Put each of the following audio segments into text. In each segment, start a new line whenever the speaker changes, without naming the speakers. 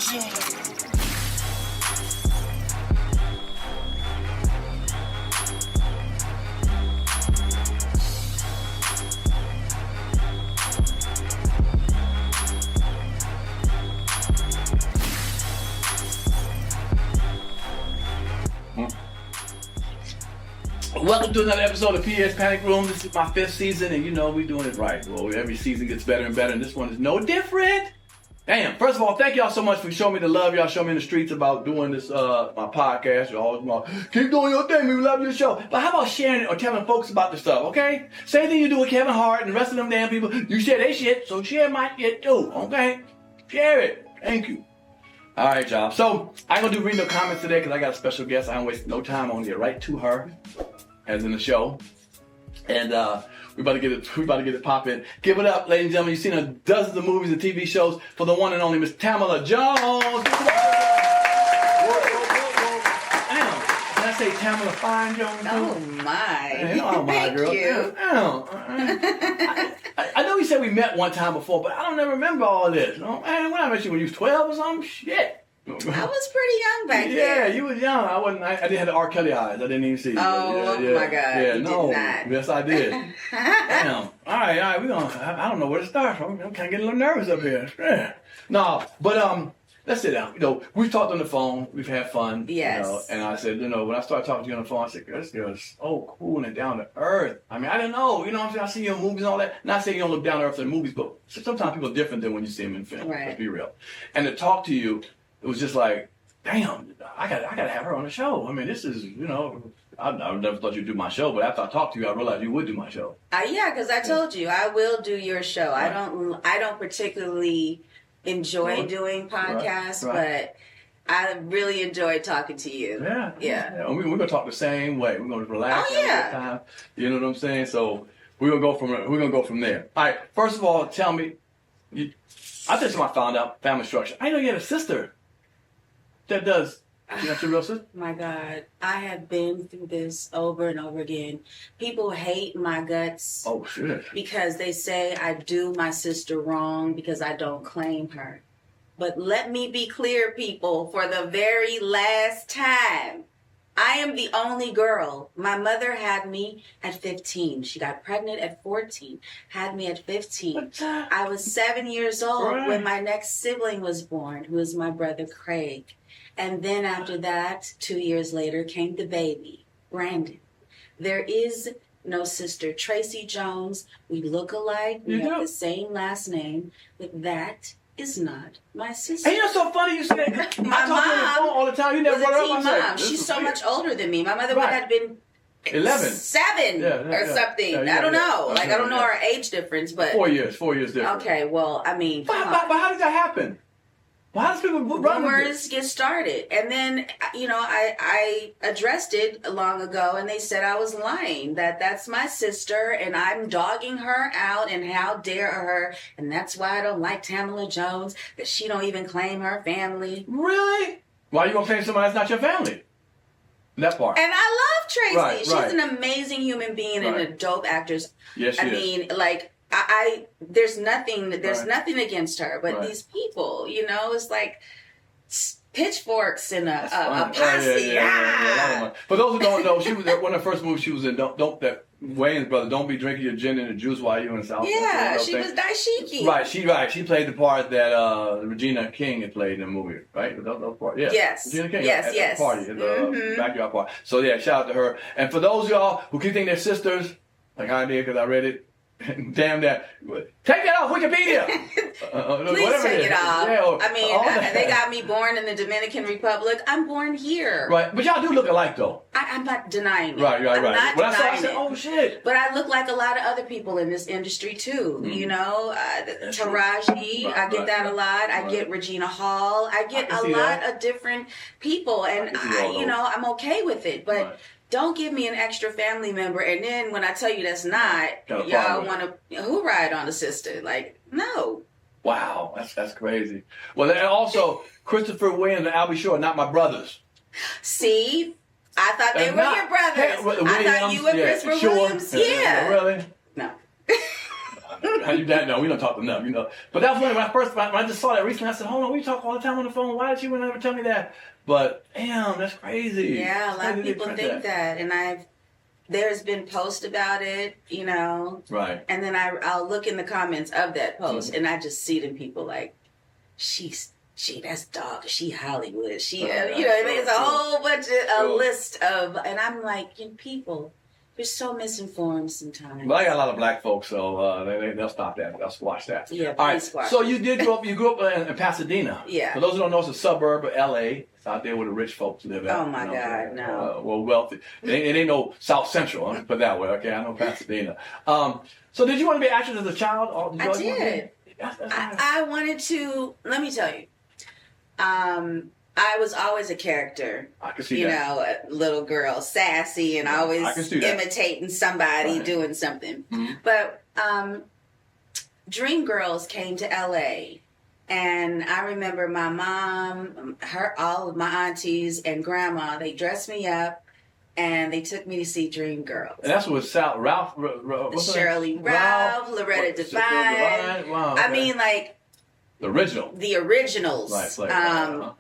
Welcome to another episode of Pierre's Panic Room. This is my 5th season, and you know we're doing it right. Well, every season gets better and better, and this one is no different. Damn. First of all, thank y'all so much for showing me the love y'all show me in the streets about doing this, my podcast. You're always keep doing your thing. We love your show. But how about sharing it or telling folks about the stuff, okay? Same thing you do with Kevin Hart and the rest of them damn people. You share their shit, so share my shit too, okay? Share it. Thank you. All right, y'all. So I ain't gonna do read no comments today because I got a special guest. I don't waste no time. I want to get right to her, as in the show. And we about to get it popping. Give it up, ladies and gentlemen. You've seen her dozens of movies and TV shows for the one and only Miss Tamala Jones. Damn. Did I say Tamala Fine Jones?
Oh my.
Oh my
Thank
girl.
you.
I know we said we met one time before, but I don't ever remember all this. Man, when I met you when you was 12 or something, shit.
I was pretty young back then.
Yeah, you was young. I didn't have the R. Kelly eyes. I didn't even see.
Oh my God.
Yeah,
you
no.
did not.
Yes, I did. Damn. All right. We gonna. I don't know where to start from. I'm kind of getting a little nervous up here. No, but let's sit down. You know, we've talked on the phone. We've had fun.
Yes.
You know, and I said, you know, when I started talking to you on the phone, I said, girl, this girl is so cool and down to earth. I mean, I didn't know. You know what I'm saying? I see you in movies and all that. Not saying you don't look down to earth in movies, but sometimes people are different than when you see them in film.
Right.
Let's be real. And to talk to you, it was just like, damn, I gotta have her on the show. I mean, this is, you know, I never thought you'd do my show, but after I talked to you, I realized you would do my show.
Yeah, because I told you I will do your show. Right. I don't particularly enjoy doing podcasts, but I really enjoy talking to you.
Yeah. We're gonna talk the same way. We're gonna relax.
Oh yeah.
Time. You know what I'm saying? So we're gonna go from there. All right. First of all, tell me. I just found out family structure. I know you had a sister. That does. You got your real sister?
My God. I have been through this over and over again. People hate my guts.
Oh, shit.
Because they say I do my sister wrong because I don't claim her. But let me be clear, people, for the very last time. I am the only girl. My mother had me at 15. She got pregnant at 14, had me at 15. I was 7 years old when my next sibling was born, who is my brother Craig. And then after that, 2 years later, came the baby, Brandon. There is no sister. Tracy Jones, we look alike. We have the same last name, but that is not my sister.
And you're so funny you said that.
My mom
on the phone all the time. You never brought her up.
Mom. She's so much older than me. My mother would have been
11,
7 or something. I don't know. I don't know our age difference, but
4 years difference.
Okay, well, I mean,
but how did that happen? Well, how does people
rumors get started? And then, you know, I addressed it long ago, and they said I was lying, that's my sister, and I'm dogging her out, and how dare her, and that's why I don't like Tamala Jones, that she don't even claim her family.
Really? Why are you going to claim somebody that's not your family? That part.
And I love Tracy. She's
right.
an amazing human being and a dope actress.
Yes, she
is. I mean, like, there's nothing against her, but these people, you know, it's like pitchforks and a posse.
Yeah. For those who don't know, she was one of the first movies she was in. Don't that Wayne's brother. Don't be drinking your gin and the juice while you're in South.
Yeah, she was Daishiki.
Right. She played the part that Regina King had played in the movie. Right. Those part. Yeah.
Yes.
Regina King.
Yes.
At the party, at the backyard party. So yeah, shout out to her. And for those of y'all who keep thinking they're sisters, like I did because I read it. Damn that! Take that off Wikipedia.
Please take it off. Yeah, I mean, they got me born in the Dominican Republic. I'm born here.
Right, but y'all do look alike, though.
I'm not denying it.
Right.
Not
when I saw it, I said,
it.
"Oh shit!"
But I look like a lot of other people in this industry too. You know, Taraji. I get that a lot. I get Regina Hall. I get a lot of different people, and I'm okay with it. But. Don't give me an extra family member, and then when I tell you that's not, y'all want to ride on the sister. Like, no.
Wow, that's crazy. Well, and also, Christopher Williams and Albie Shore are not my brothers.
See? I thought they were your brothers. I thought you were Christopher Williams.
Yeah. Really?
No.
You dad, no, we don't talk enough, you know. But that was when I just saw that recently. I said, hold on, we talk all the time on the phone. Why did you never tell me that? But damn, that's crazy.
Yeah, a lot of people think that, and there's been posts about it, you know.
Right.
And then I'll look in the comments of that post, and I just see the people like, that's dog. She Hollywood. She, you know, there's a whole bunch of a list of, and I'm like, you people, you're so misinformed sometimes.
But I got a lot of black folks, so they'll stop that. They'll squash that.
Yeah,
all right.
squash.
So you grew up in Pasadena.
Yeah.
For those who don't know, it's a suburb of L.A. It's out there where the rich folks live at.
Oh my God, no.
Well, wealthy. It ain't no South Central. I'll put it that way. Okay, I know Pasadena. So did you want to be an actress as a child? Or
I did. I wanted to. Let me tell you. I was always a character.
I can see
you
that.
know, a little girl, sassy, and always imitating somebody doing something.
Mm-hmm.
But Dreamgirls came to LA, and I remember my mom, all of my aunties and grandma, they dressed me up, and they took me to see Dreamgirls.
And that's what Ralph,
Shirley Ralph, Loretta Devine.
Wow, okay.
I mean, like
the original.
The originals.
Right.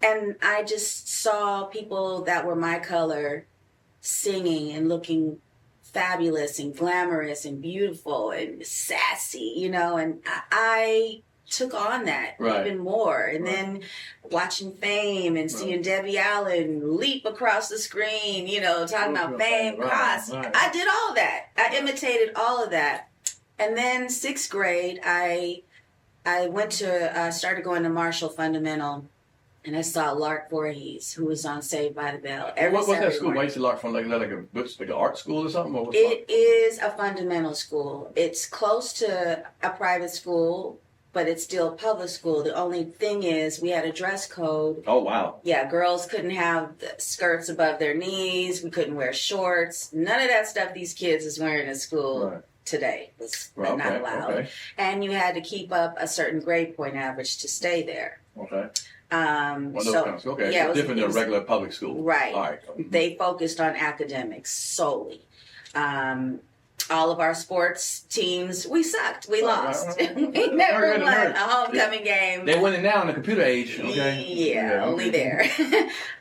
And I just saw people that were my color singing and looking fabulous and glamorous and beautiful and sassy, you know, and I took on that even more. And then watching Fame and seeing Debbie Allen leap across the screen, you know, talking about Fame, cost. I did all that. I imitated all of that. And then 6th grade, I started going to Marshall Fundamental. And I saw Lark Voorhees, who was on Saved by the Bell.
What's that school? Why you see Lark from? Like an art school or something? Or
it is a fundamental school. It's close to a private school, but it's still a public school. The only thing is we had a dress code.
Oh, wow.
Yeah, girls couldn't have skirts above their knees. We couldn't wear shorts. None of that stuff these kids is wearing in school today. It's not allowed. Okay. And you had to keep up a certain grade point average to stay there.
Okay.
Okay.
Yeah, different than a regular public school.
Right.
All right.
They focused on academics solely. All of our sports teams, we sucked. We lost. We never won a homecoming game.
They winning now in the computer age. Okay.
Yeah, only there.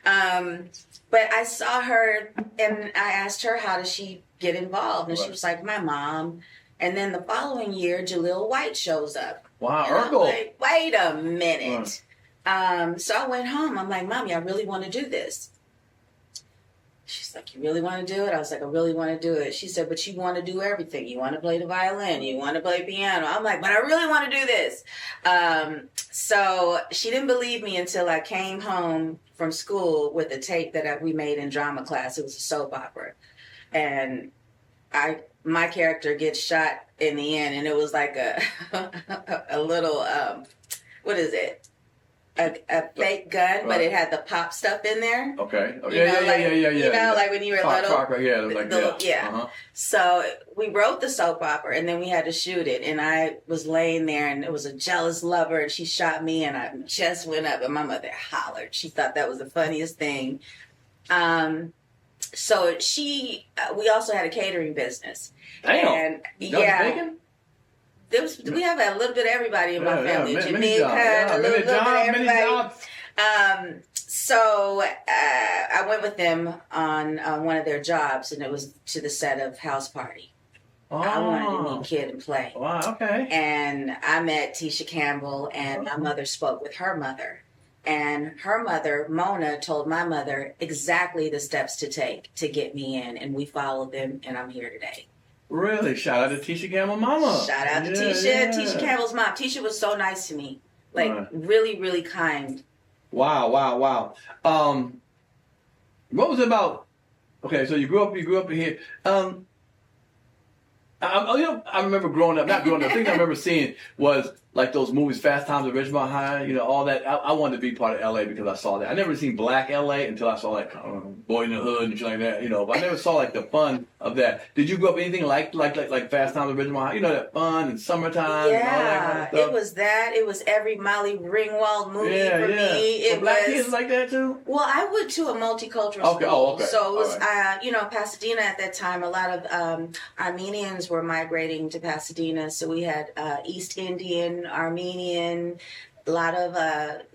But I saw her, and I asked her, how does she get involved? And she was like, my mom. And then the following year, Jaleel White shows up.
Wow,
Urkel. Like, wait a minute. So I went home. I'm like, Mommy, I really want to do this. She's like, you really want to do it? I was like, I really want to do it. She said, but you want to do everything. You want to play the violin. You want to play piano. I'm like, but I really want to do this. So she didn't believe me until I came home from school with a tape that we made in drama class. It was a soap opera. And my character gets shot in the end. And it was like a little, what is it? A fake gun, but it had the pop stuff in there.
Okay.
Yeah. You know, like when you were little.
Yeah.
So we wrote the soap opera, and then we had to shoot it. And I was laying there, and it was a jealous lover, and she shot me, and my chest went up, and my mother hollered. She thought that was the funniest thing. So we also had a catering business.
Damn.
And we have a little bit of everybody in my family. Janine had a little bit of everybody. So I went with them on one of their jobs, and it was to the set of House Party. I wanted to meet Kid and play.
Wow, okay.
And I met Tisha Campbell, and my mother spoke with her mother. And her mother, Mona, told my mother exactly the steps to take to get me in, and we followed them, and I'm here today.
Really? Shout out to Tisha Campbell's mama.
Shout out to Tisha. Yeah. Tisha Campbell's mom. Tisha was so nice to me. Like, really, really kind.
Wow. What was it about? Okay, so you grew up here. I remember growing up, not growing up, the thing I remember seeing was like those movies, Fast Times at Ridgemont High, you know, all that. I wanted to be part of LA because I saw that. I never seen Black LA until I saw like Boy in the Hood and shit like that, you know. But I never saw like the fun of that. Did you grow up anything like Fast Times at Ridgemont High? You know, that fun and summertime and all that kind of stuff?
It was that. It was every Molly Ringwald movie for me. It
Black
was
kids like that too?
Well, I went to a multicultural school.
Okay.
So it was,
right.
you know, Pasadena at that time. A lot of Armenians were migrating to Pasadena. So we had East Indian, Armenian, a lot of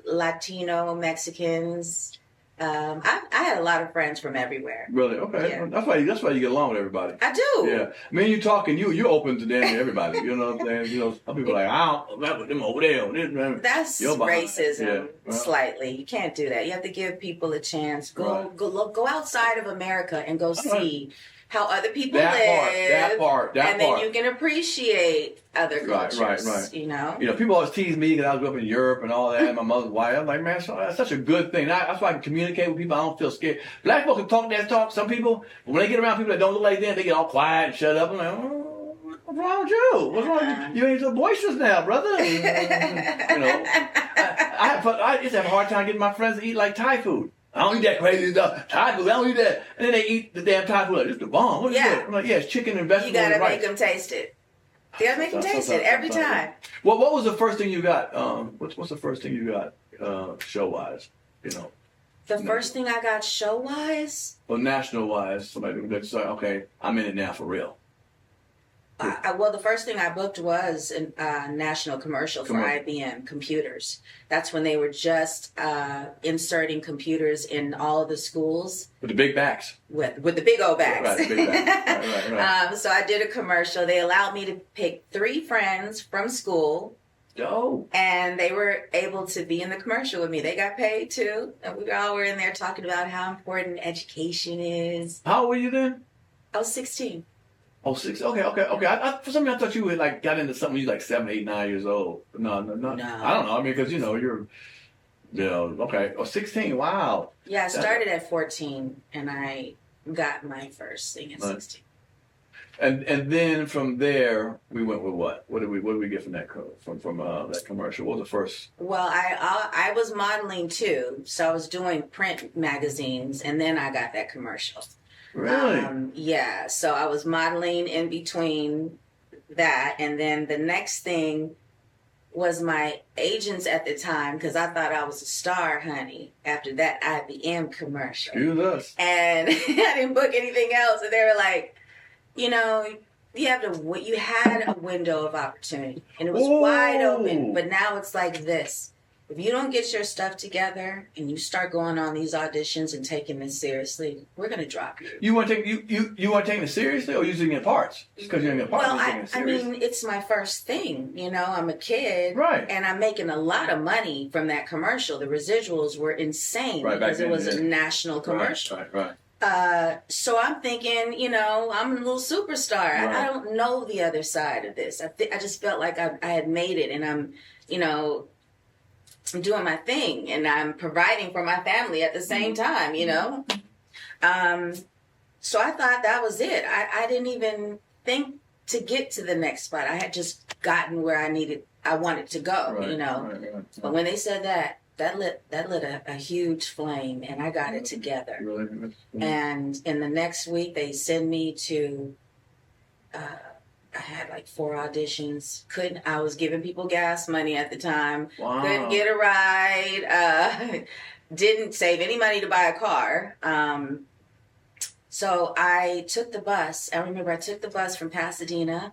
Latino, Mexicans. I had a lot of friends from everywhere.
Really? Okay.
Yeah.
That's why you get along with everybody.
I do.
Yeah. I mean, you talking, you're open to damn near everybody. You know what I'm saying? You know, some people are like, I don't know them over there.
That's racism,
yeah.
slightly. You can't do that. You have to give people a chance. Go outside of America and go see how other people live.
That part.
And then you can appreciate other cultures.
Right.
You know?
You know, people always tease me because I grew up in Europe and all that, and my mother's white. I'm like, man, that's such a good thing. That's why I can communicate with people. I don't feel scared. Black folks can talk that talk. Some people, when they get around people that don't look like them, they get all quiet and shut up. I'm like, what's wrong with you? What's wrong with you? You ain't so boisterous now, brother. You know, I used to have a hard time getting my friends to eat like Thai food. I don't eat that crazy stuff. Thai food, I don't eat that. And then they eat the damn Thai food like, this is the bomb. What is it? I'm like, it's chicken and vegetables.
You gotta
and rice.
make them taste it. You gotta make them taste it every time.
Well, what was the first thing you got? What's the first thing you got show-wise? You know.
The first thing I got show-wise?
Well, national-wise, somebody that's like, okay, I'm in it now for real.
Well, the first thing I booked was a national commercial for IBM computers. That's when they were just inserting computers in all of the schools.
With the big backs.
With the big old backs.
Right, the big backs. Right.
So I did a commercial. They allowed me to pick 3 friends from school.
Oh.
And they were able to be in the commercial with me. They got paid too. And we all were in there talking about how important education is.
How old were you then?
I was 16.
Oh, 6. Okay. For some reason, I thought you had like got into something when you were like 7, 8, 9 years old. No. I don't know. I mean, because you're, okay. Oh, 16. Wow.
Yeah, I started at 14, and I got my first thing at 16.
And then from there, we went with what? What did we get from that that commercial? What was the first?
Well, I was modeling too, so I was doing print magazines, and then I got that commercial.
Really?
Yeah. So I was modeling in between that, and then the next thing was my agents at the time, because I thought I was a star, honey. After that IBM commercial.
Excuse us.
And I didn't book anything else, and they were like, you had a window of opportunity, and it was wide open. But now it's like this. If you don't get your stuff together and you start going on these auditions and taking this seriously, we're gonna drop you.
You want to take you want taking it seriously, or using it parts? Just because you're in parts.
Well, I mean, it's my first thing. I'm a kid,
right?
And I'm making a lot of money from that commercial. The residuals were insane,
right,
because it was a national commercial.
Right.
So I'm thinking, I'm a little superstar. Right. I don't know the other side of this. I just felt like I had made it, and I'm doing my thing, and I'm providing for my family at the same time, So I thought that was it. I didn't even think to get to the next spot. I had just gotten where I wanted to go,
Right.
But when they said that lit a huge flame, and I got it together.
Really?
And in the next week, they send me to, I had like 4 auditions. I was giving people gas money at the time.
Wow.
Couldn't get a ride. Didn't save any money to buy a car. So I took the bus. I remember I took the bus from Pasadena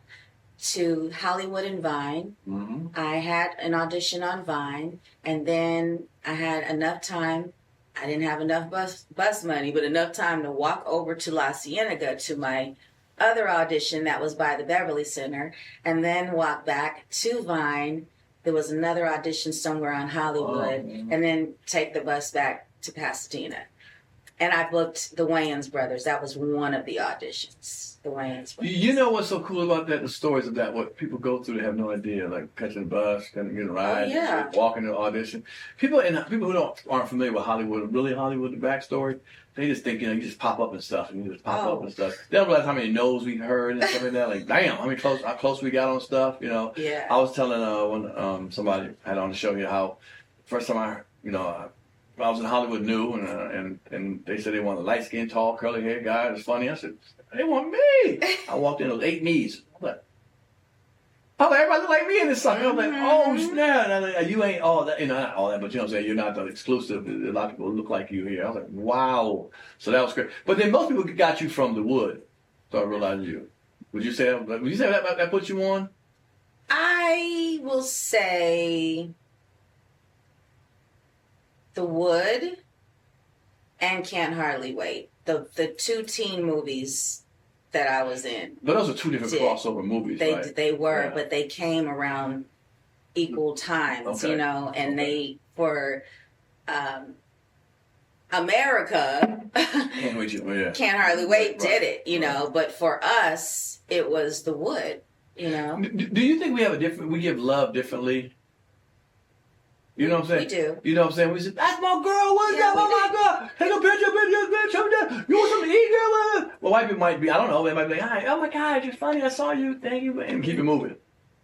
to Hollywood and Vine.
Mm-hmm.
I had an audition on Vine, and then I had enough time. I didn't have enough bus money, but enough time to walk over to La Cienega to my other audition that was by the Beverly Center, and then walk back to Vine. There was another audition somewhere on Hollywood, and then take the bus back to Pasadena. And I booked the Wayans brothers. That was one of the auditions. The Wayans brothers.
You know what's so cool about that? The stories of that, what people go through, they have no idea. Like catching a bus, getting a ride, walking to audition. People who aren't familiar with Hollywood, really Hollywood, the backstory, they just think, you just pop up and stuff, and you just pop up and stuff. They don't realize how many no's we heard and stuff like that. Like, damn, how close we got on stuff,
Yeah.
I was telling when somebody had on the show here how first time I was in Hollywood new, and they said they wanted a light-skinned, tall, curly-haired guy. It was funny. I said, they want me. I walked in, it was 8 knees. I'm like, everybody look like me in this song. I'm like, oh, snap. And I'm like, you ain't all that, not all that, but you know what I'm saying? You're not the exclusive. A lot of people look like you here. I was like, wow. So that was great. But then most people got you from the wood. So I realized you. Would you say that put you on?
I will say The Wood and Can't Hardly Wait. The 2 teen movies that I was in.
But those are 2 different crossover movies, right?
They were, but they came around equal times, and they, for America, Can't Hardly Wait did it, but for us, it was The Wood,
Do you think we give love differently? You know what I'm saying?
We do.
You know what I'm saying? We say, that's my girl. What's that? Oh, my God. Take a picture, bitch. You want some to eat, girl? Well, white people might be, I don't know. They might be like, hi, oh, my God, you're funny. I saw you. Thank you. And keep it moving.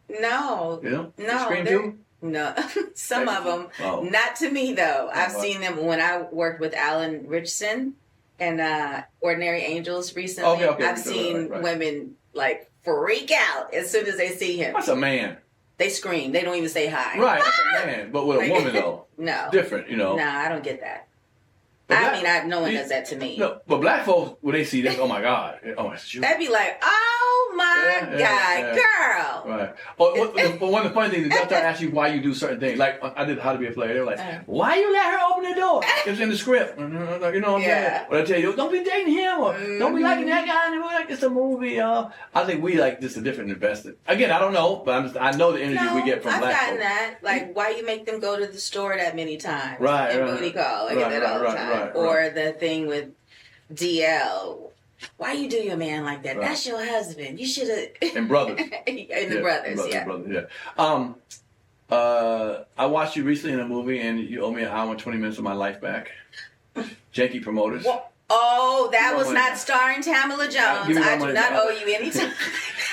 No.
No. Scream too?
No. Some of them. Oh. Not to me, though. I've seen them when I worked with Alan Richardson and Ordinary Angels recently.
Okay.
I've seen women, freak out as soon as they see him.
That's a man.
They scream. They don't even say hi.
Right, that's a man. But with a woman, though.
No.
Different,
No, I don't get that. No one does that to me.
No, but black folks, when they see this, oh, my God. Oh, it's you.
That'd be like, oh, my God, girl.
Right. But one of the funny things is they'll try to ask you why you do certain things. Like, I did How to Be a Player. They were like, why you let her open the door? It was in the script. You know what I'm saying? Or they tell you, don't be dating him. Or don't be liking that guy. And we're like, it's a movie, y'all. I think we just a different invested. Again, I don't know, but I know the energy we get from black folks.
I've gotten that. Like, why you make them go to the store that many times?
Right.
And booty call. I get that all the time. Or the thing with DL. Why you do your man like that? Right. That's your husband. You should have.
And brothers.
The brothers.
I watched you recently in a movie, and you owe me an hour and 20 minutes of my life back. Janky Promoters.
Oh, that was not starring Tamala Jones. I do not owe you any time.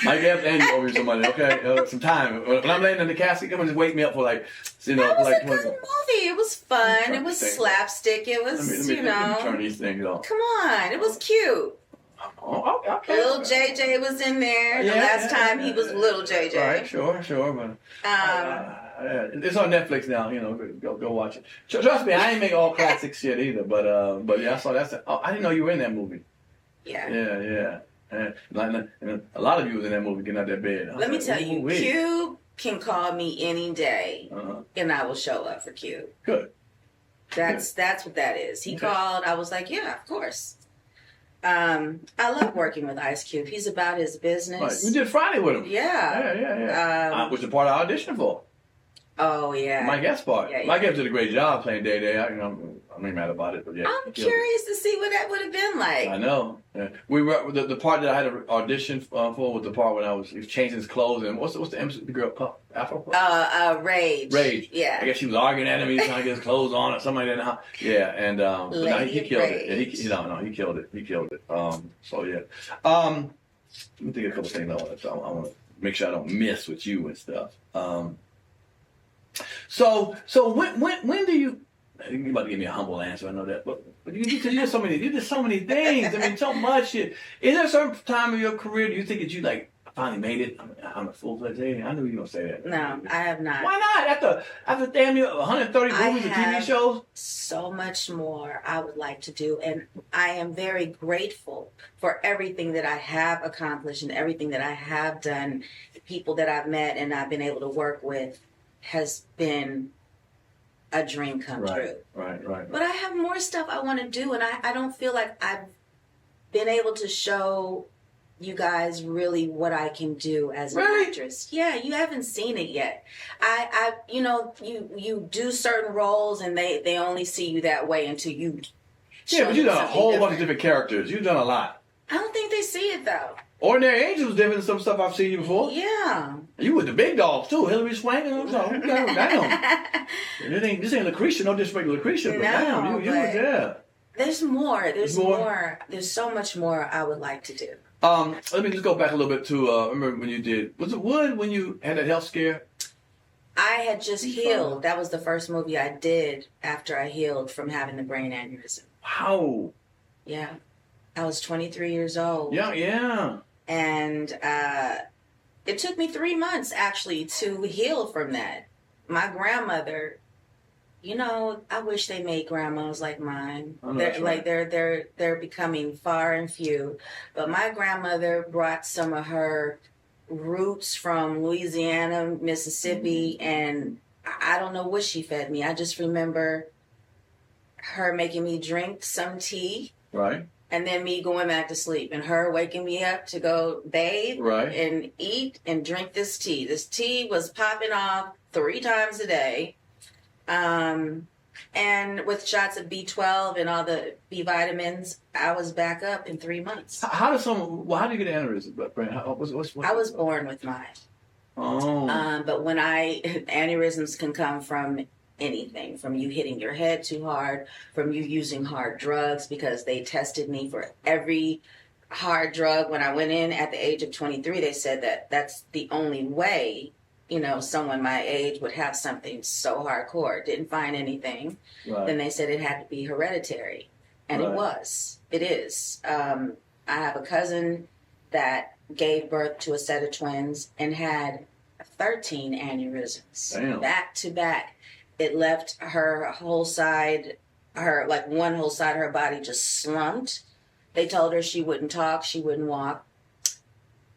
Mike Evans and you owe me some money, okay? Some time. When I'm laying in the casket, come and just wake me up for
That was a good movie. It was fun. It was slapstick. It was,
let me turn these things off.
Come on. It was cute.
Oh, okay.
Little JJ was in there. The last time he was little JJ.
Right, sure. But, it's on Netflix now. Go watch it. Trust me, I ain't make all classic shit either. But I saw that. Oh, I didn't know you were in that movie.
Yeah.
And a lot of you was in that movie getting out that bed.
Let me tell you, Cube can call me any day, and I will show up for Cube.
Good.
That's what that is. He called. I was like, yeah, of course. I love working with Ice Cube. He's about his business.
Right. We did Friday with him.
Yeah.
Which is the part I auditioned for.
Oh, yeah.
My guest part.
Yeah.
My guest did a great job playing Day. I'm mad about it, but yeah.
I'm curious to see what that would have been like.
I know. Yeah. We were the part that I had to audition for was the part when he was changing his clothes, and what's the MC, the girl called Afro?
Rage. Yeah.
I guess she was arguing at him. He was trying to get his clothes on or something like that. Yeah, and he killed it. He killed it. He killed it. So yeah. Let me think of a couple things I want to make sure I don't miss with you and stuff. So when do you? You're about to give me a humble answer. I know that, but you did so many things. I mean, so much shit. Is there a certain time of your career do you think that you I finally made it? I'm a full-fledged alien. I knew you were gonna say that.
No, I have not.
Why not? After damn near 130 movies and TV shows.
So much more I would like to do, and I am very grateful for everything that I have accomplished and everything that I have done. The people that I've met and I've been able to work with has been a dream come true.
Right.
But I have more stuff I want to do, and I don't feel like I've been able to show you guys really what I can do as an actress. Yeah, you haven't seen it yet. You do certain roles, and they only see you that way until you
Yeah, but you've done a whole bunch of different characters. You've done a lot.
I don't think they see it though.
Ordinary Angels was different than some stuff I've seen you before.
Yeah.
You with the big dogs too, Hillary Swank and damn. This ain't Lucretia, no disrespect to Lucretia, but damn, you was there.
There's more. There's more. There's so much more I would like to do.
Let me just go back a little bit to remember when you did, was it Wood when you had that health scare?
I had just healed. That was the first movie I did after I healed from having the brain aneurysm.
Wow.
Yeah. I was 23 years old.
Yeah.
And it took me 3 months actually to heal from that. My grandmother, you know, I wish they made grandmas like mine. They're becoming far and few. But my grandmother brought some of her roots from Louisiana, Mississippi, and I don't know what she fed me. I just remember her making me drink some tea.
Right.
And then me going back to sleep and her waking me up to go bathe and eat and drink this tea. This tea was popping off 3 times a day. And with shots of B12 and all the B vitamins, I was back up in 3 months.
How do you get aneurysm?
I was born with mine.
Oh.
But aneurysms can come from anything, from you hitting your head too hard, from you using hard drugs, because they tested me for every hard drug when I went in at the age of 23. They said that that's the only way, you know, someone my age would have something so hardcore. Didn't find anything.
Right.
Then they said it had to be hereditary. And it is. I have a cousin that gave birth to a set of twins and had 13 aneurysms.
Damn.
Back to back. It left her whole side, one whole side of her body just slumped. They told her she wouldn't talk, she wouldn't walk.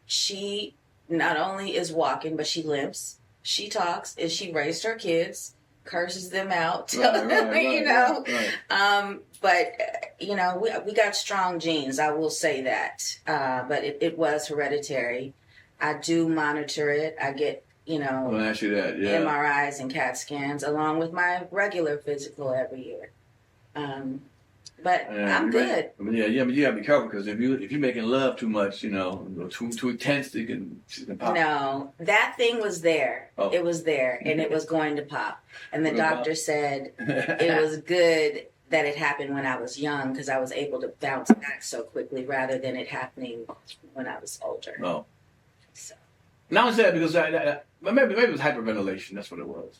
She not only is walking, but she limps. She talks, and she raised her kids, curses them out, you know.
Right.
But, you know, we got strong genes, I will say that. But it was hereditary. I do monitor it. I get, you know,
I'm gonna ask you that. Yeah.
MRIs and CAT scans along with my regular physical every year. But I'm good.
But you gotta be careful because if you're making love too much, you know, too intense, she can pop.
No, that thing was there.
Oh.
It was there, and it was going to pop. And the doctor said it was good that it happened when I was young because I was able to bounce back so quickly rather than it happening when I was older.
Oh.
So.
Now I said because maybe it was hyperventilation. That's what it was.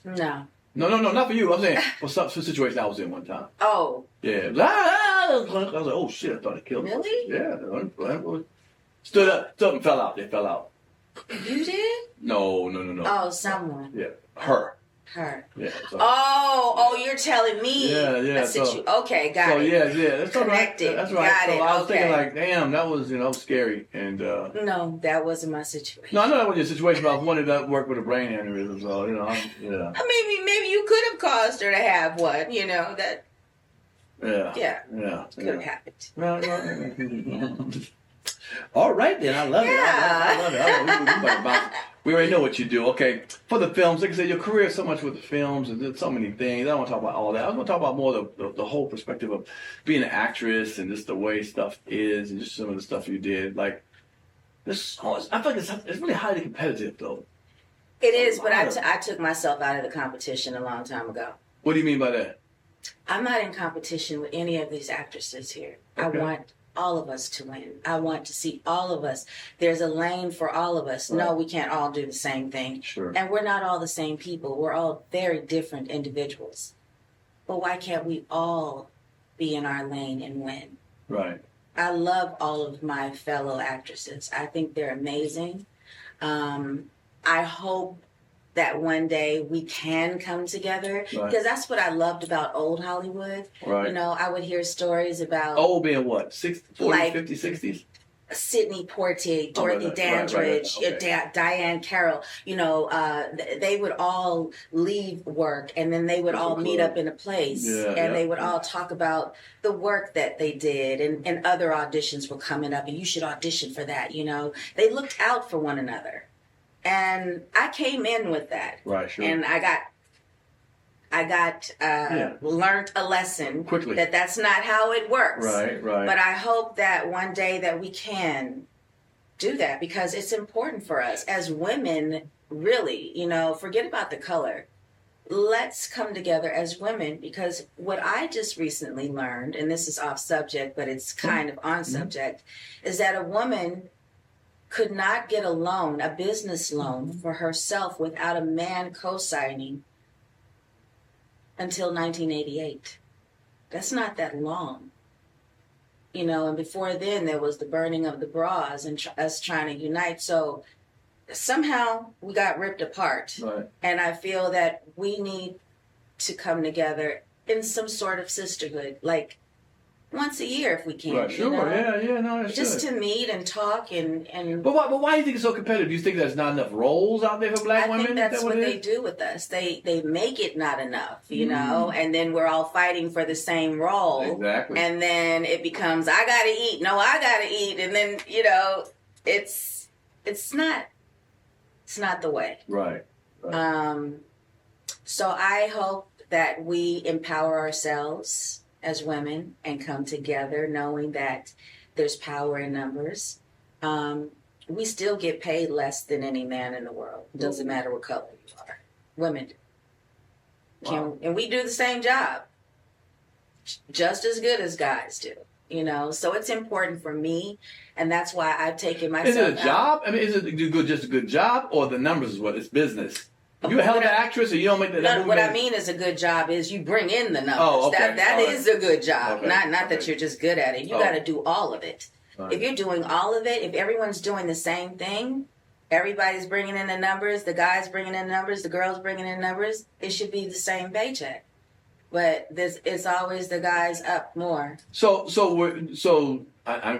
No,
not for you. I'm saying for some situation I was in one time.
Oh.
Yeah. I was like, oh shit! I thought it killed me.
Really?
Yeah. Stood up and fell out. They fell out.
You did?
No.
Oh, someone.
Yeah. Her. Yeah. So,
You're telling me.
Yeah.
Okay, got it.
Yeah. That's all right.
Connected.
That's right.
Got
so
it.
I was thinking like, damn, that was scary. And
no, that wasn't my situation.
no, I know that was your situation, but I wanted to work with a brain aneurysm. So
Maybe you could have caused her to have one. You know that.
Yeah.
Could have happened.
No. All right then, I love it. I love it. We already know what you do. Okay, for the films, like I said, your career is so much with the films and so many things. I don't want to talk about all that. I want to talk about more the whole perspective of being an actress and just the way stuff is and just some of the stuff you did. Like this, I feel like it's really highly competitive though.
It is, but I took myself out of the competition a long time ago.
What do you mean by that?
I'm not in competition with any of these actresses here. Okay. I want all of us to win. I want to see all of us. There's a lane for all of us. Right. No, we can't all do the same thing.
Sure.
And we're not all the same people. We're all very different individuals. But why can't we all be in our lane and win?
Right.
I love all of my fellow actresses. I think they're amazing. I hope that one day we can come together because that's what I loved about old Hollywood.
Right.
You know, I would hear stories about
old being what 40s, 50s, 60s.
Sidney Poitier, Dorothy Dandridge,
Okay.
Diane Carroll. You know, they would all leave work and then they would all meet up in a place and they would all talk about the work that they did and other auditions were coming up and you should audition for that. You know, they looked out for one another. And I came in with that.
Right, sure.
And I got I got learned a lesson
quickly
that that's not how it works.
Right.
But I hope that one day that we can do that, because it's important for us as women, really, forget about the color. Let's come together as women, because what I just recently learned, and this is off subject, but it's kind of on subject, is that a woman could not get a loan, a business loan for herself without a man co-signing until 1988. That's not that long. And before then there was the burning of the bras and us trying to unite. So somehow we got ripped apart.
Right.
And I feel that we need to come together in some sort of sisterhood, like once a year if we can.
Right, sure, no, that's
just
good.
To meet and talk and.
But why do you think it's so competitive? Do you think there's not enough roles out there for black women?
I think that's what they do with us. They make it not enough, and then we're all fighting for the same role.
Exactly.
And then it becomes, I gotta eat. No, I gotta eat. And then it's not the way.
Right.
So I hope that we empower ourselves as women and come together knowing that there's power in numbers. We still get paid less than any man in the world. It doesn't matter what color you are. Women do.
Wow.
And we do the same job. Just as good as guys do. So it's important for me, and that's why I've taken myself.
Is it a job? I mean, is it just a good job, or the numbers is what it's business? If you're a hell of an actress and you don't make that.
No, what I mean is a good job is you bring in the numbers.
Oh, okay.
That is a good job.
Okay.
Not that you're just good at it. You got to do all of it.
Right.
If you're doing all of it, if everyone's doing the same thing, everybody's bringing in the numbers, the guys bringing in numbers, the girls bringing in numbers, it should be the same paycheck. But it's always the guys up more.
So I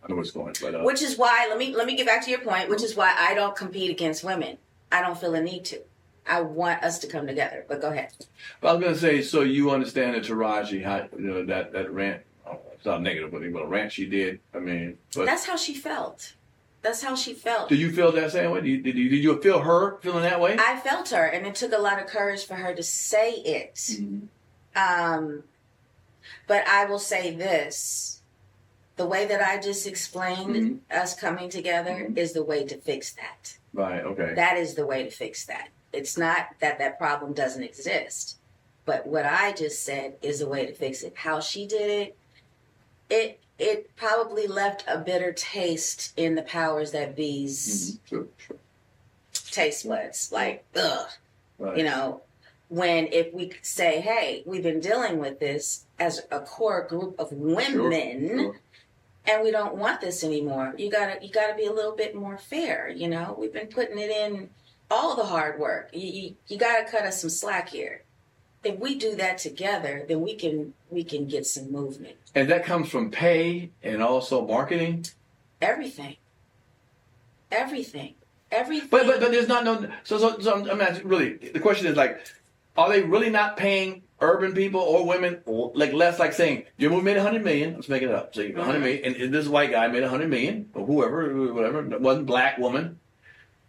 know what's going, but
which is why let me get back to your point. Which is why I don't compete against women. I don't feel a need to. I want us to come together. But go ahead.
I was going to say, so you understand that Taraji, that rant. It's not negative, but a rant she did. I mean, but
that's how she felt. That's how she felt.
Did you feel that same way? Did you feel her feeling that way?
I felt her, and it took a lot of courage for her to say it.
Mm-hmm.
But I will say this. The way that I just explained us coming together is the way to fix that.
Right, okay.
That is the way to fix that. It's not that problem doesn't exist. But what I just said is the way to fix it. How she did it, it probably left a bitter taste in the powers that be's
Sure.
taste buds. Like, ugh.
Right.
When if we say, hey, we've been dealing with this as a core group of women,
Sure.
and we don't want this anymore. You gotta be a little bit more fair. We've been putting it in all the hard work. You gotta cut us some slack here. If we do that together, then we can get some movement.
And that comes from pay and also marketing.
Everything.
But there's not no. So I'm asking, really, the question is like, are they really not paying urban people or women like less? Like saying your movie made $100 million. Let's make it up. So you $100 million, and this white guy made $100 million, or whatever, it wasn't black woman.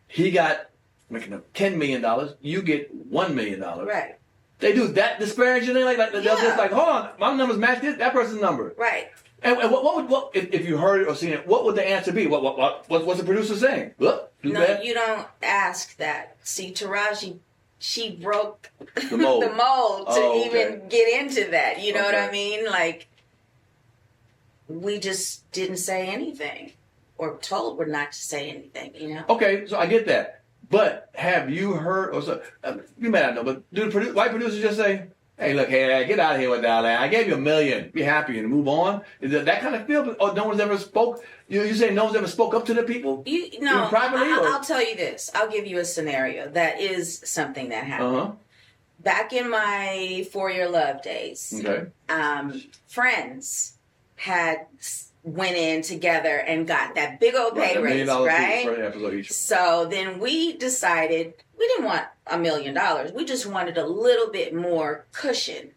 He got making up $10 million. You get $1 million.
Right.
They do that disparaging. They'll just like, hold on, my numbers match that person's number.
Right.
And what if you heard it or seen it? What would the answer be? What's the producer saying? Look,
No, you don't ask that. See, Taraji, she broke
the mold,
to even get into that. You know what I mean? Like, we just didn't say anything, or told we're not to say anything.
Okay, so I get that. But have you heard, or so, you may not know, but do the white producers just say, hey, look, hey, get out of here with that. I gave you $1 million. Be happy and move on. Is it that kind of feel? Or no one's ever spoke? You say no one's ever spoke up to the people?
No,
privately?
I'll tell you this. I'll give you a scenario that is something that happened. Back in my 4-year love days, friends had went in together and got that big old pay raise, right? So then we decided we didn't want $1 million. We just wanted a little bit more cushion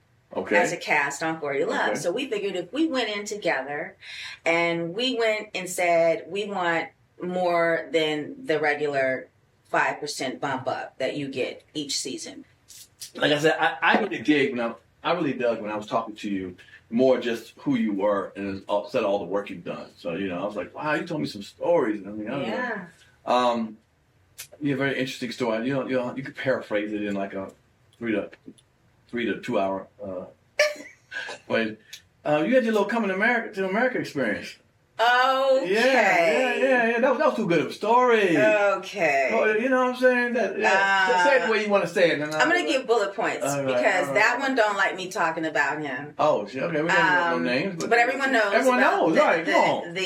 as a cast on For Your Love. So we figured if we went in together and we went and said we want more than the regular 5% bump up that you get each season.
like I said, I really dig I really dug when I was talking to you more just who you were and instead of all the work you've done. So, you know, I was like, wow, you told me some stories. I mean, I don't know. You have a very interesting story. You know, you could paraphrase it in like a 3 to 2 hour. But you had your little coming to America experience.
Okay.
Yeah. That was too good of a story.
Okay.
Oh, you know what I'm saying? Say it the way you want to say it.
I'm going to give bullet points because that one don't like me talking about him.
Oh, okay. We don't know no names.
But everyone knows.
Everyone knows, right? Come on.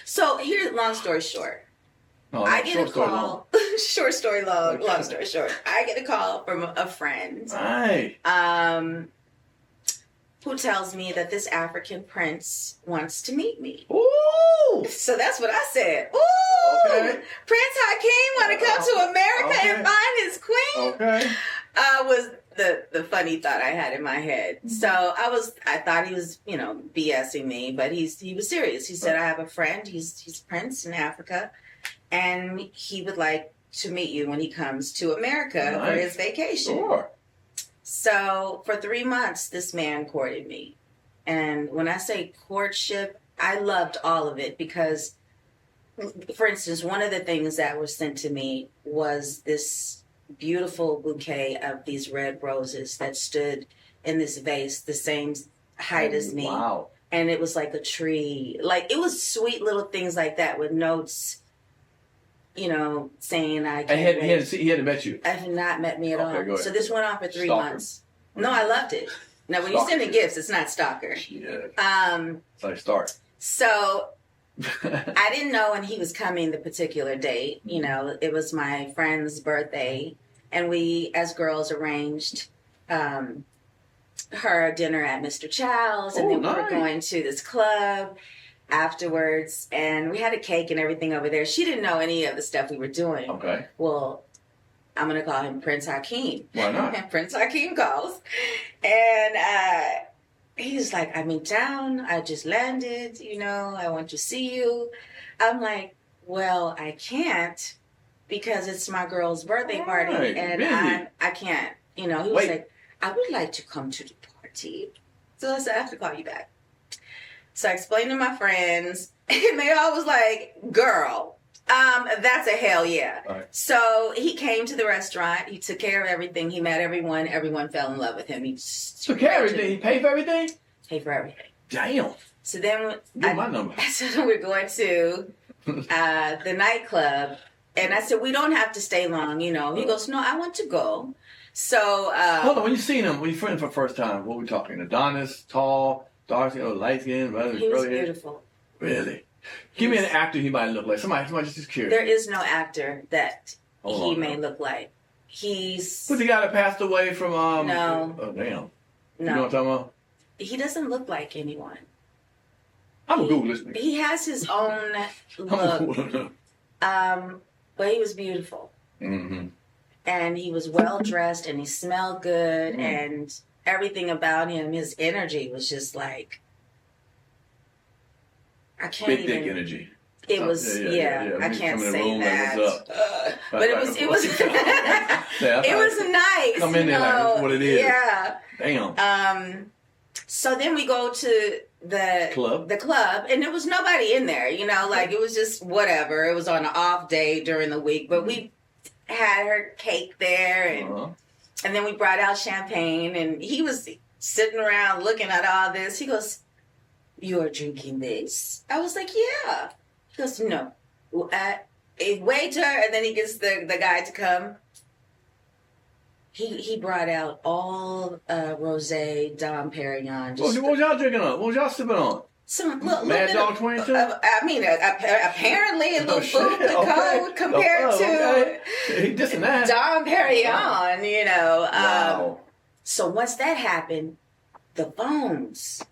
So here's long story short.
I
get a call. Short story long. Long story short. I get a call from a friend.
Right.
Who tells me that this African prince wants to meet me.
Ooh!
So that's what I said. Ooh!
Okay.
Prince Hakeem want to come to America and find his queen?
Okay.
Was the funny thought I had in my head. So I thought he was, you know, BSing me, but he was serious. He said, I have a friend, he's a prince in Africa, and he would like to meet you when he comes to America for his vacation.
Sure.
So for 3 months, this man courted me. And when I say courtship, I loved all of it because, for instance, one of the things that was sent to me was this beautiful bouquet of these red roses that stood in this vase the same height as me.
Wow.
And it was like a tree. Like, it was sweet little things like that with notes, you know, saying I can't wait.
He hadn't met you.
I had not met me at all.
Go ahead.
So this went on for 3
Stalker.
months. No, I loved it. Now, when you send the gifts, it's not stalker.
Yeah. It's like start.
So I didn't know when he was coming the particular date. You know, it was my friend's birthday, and we, as girls, arranged her dinner at Mr. Chow's, and then we were going to this club afterwards, and we had a cake and everything over there. She didn't know any of the stuff we were doing.
Okay.
Well, I'm going to call him Prince Hakeem.
Why not?
And Prince Hakeem calls. And he's like, I'm in town. I just landed. You know, I want to see you. I'm like, well, I can't because it's my girl's birthday party. And
really?
I can't. You know, he was like, I would like to come to the party. So I said, I have to call you back. So I explained to my friends, and they all was like, girl, that's a hell yeah.
Right.
So he came to the restaurant. He took care of everything. He met everyone. Everyone fell in love with him. He
took care of everything. He paid for everything?
Paid for everything.
Damn.
So then
Give my number.
So we're going to the nightclub. And I said, we don't have to stay long, you know. He goes, no, I want to go. So
hold on, when you seen him, when you friends for the first time, what were we talking? Adonis, tall, dark skin, light skin,
he was beautiful.
Really? Give me an actor he might look like. Somebody just curious.
There is no actor that he may look like. He's
who's the guy that passed away from
No.
Oh damn.
No.
You know what I'm talking about?
He doesn't look like anyone.
I'm a Google listener.
He has his own look. But he was beautiful.
Mm-hmm.
And he was well dressed and he smelled good and everything about him, his energy was just like, I can't
big
even.
dick energy.
It was, I can't say that. But it was it was nice.
Come in there like that's what it is.
Yeah.
Damn.
So then we go to the club, and there was nobody in there, you know, like it was just whatever. It was on an off day during the week, but we had her cake there, and then we brought out champagne, and he was sitting around looking at all this. He goes, "You're drinking this?" I was like, "Yeah." He goes, "No." A waiter, and then he gets the guy to come. He brought out all rosé Dom Perignon.
What was y'all drinking on? What was y'all sipping on?
Some
Mad Dog 22?
I mean, apparently a little food code compared to Dom Perignon, you know.
Wow.
So once that happened, the phones,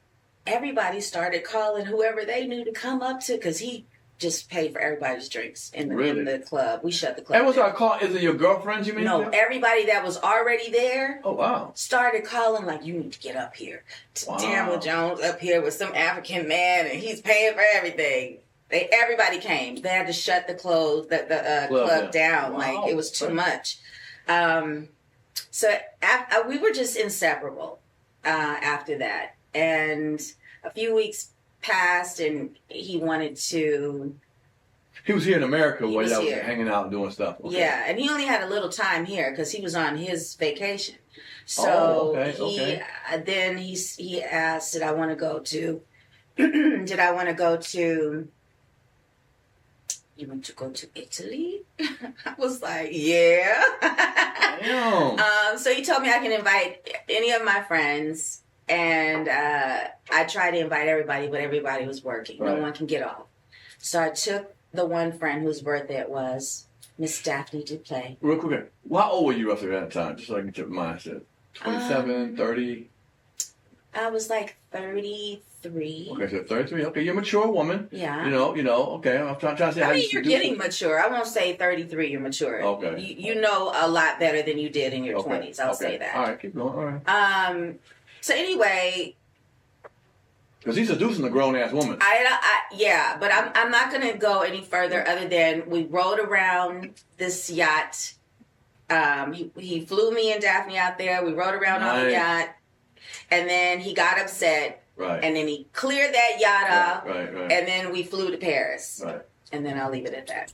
everybody started calling whoever they knew to come up to, because he just paid for everybody's drinks in the club. We shut the club
down. And what's our call? Is it your girlfriends you mean?
No, everybody that was already there.
Oh, wow.
Started calling like, you need to get up here. Tamala Jones up here with some African man, and he's paying for everything. Everybody came. They had to shut the club down.
Wow.
Like, it was too much. So we were just inseparable after that. And a few weeks passed and he wanted to...
He was here in America while y'all was
here.
hanging out and doing stuff. Okay.
Yeah, and he only had a little time here because he was on his vacation. So then he asked, did I want to go to... did I want to go to... You want to go to Italy? I was like, yeah. So he told me I can invite any of my friends. And I tried to invite everybody, but everybody was working. Right. No one can get off. So I took the one friend whose birthday it was, Miss Daphne Duplay.
Real quick, how old were you roughly at that time? Just so I can get your mindset. 27, 30?
I was like 33.
Okay, so 33. Okay, you're a mature woman.
Yeah.
You know. Okay, I'm trying to say.
I mean, you're getting mature. I won't say 33. You're mature.
Okay.
You know a lot better than you did in your 20s. I'll say that.
All right, keep going. All right.
So anyway.
Because he's seducing a grown ass woman.
Yeah, but I'm not going to go any further other than we rode around this yacht. He flew me and Daphne out there. We rode around on the yacht. And then he got upset.
Right.
And then he cleared that yacht off.
Right.
And then we flew to Paris.
Right.
And then I'll leave it at that.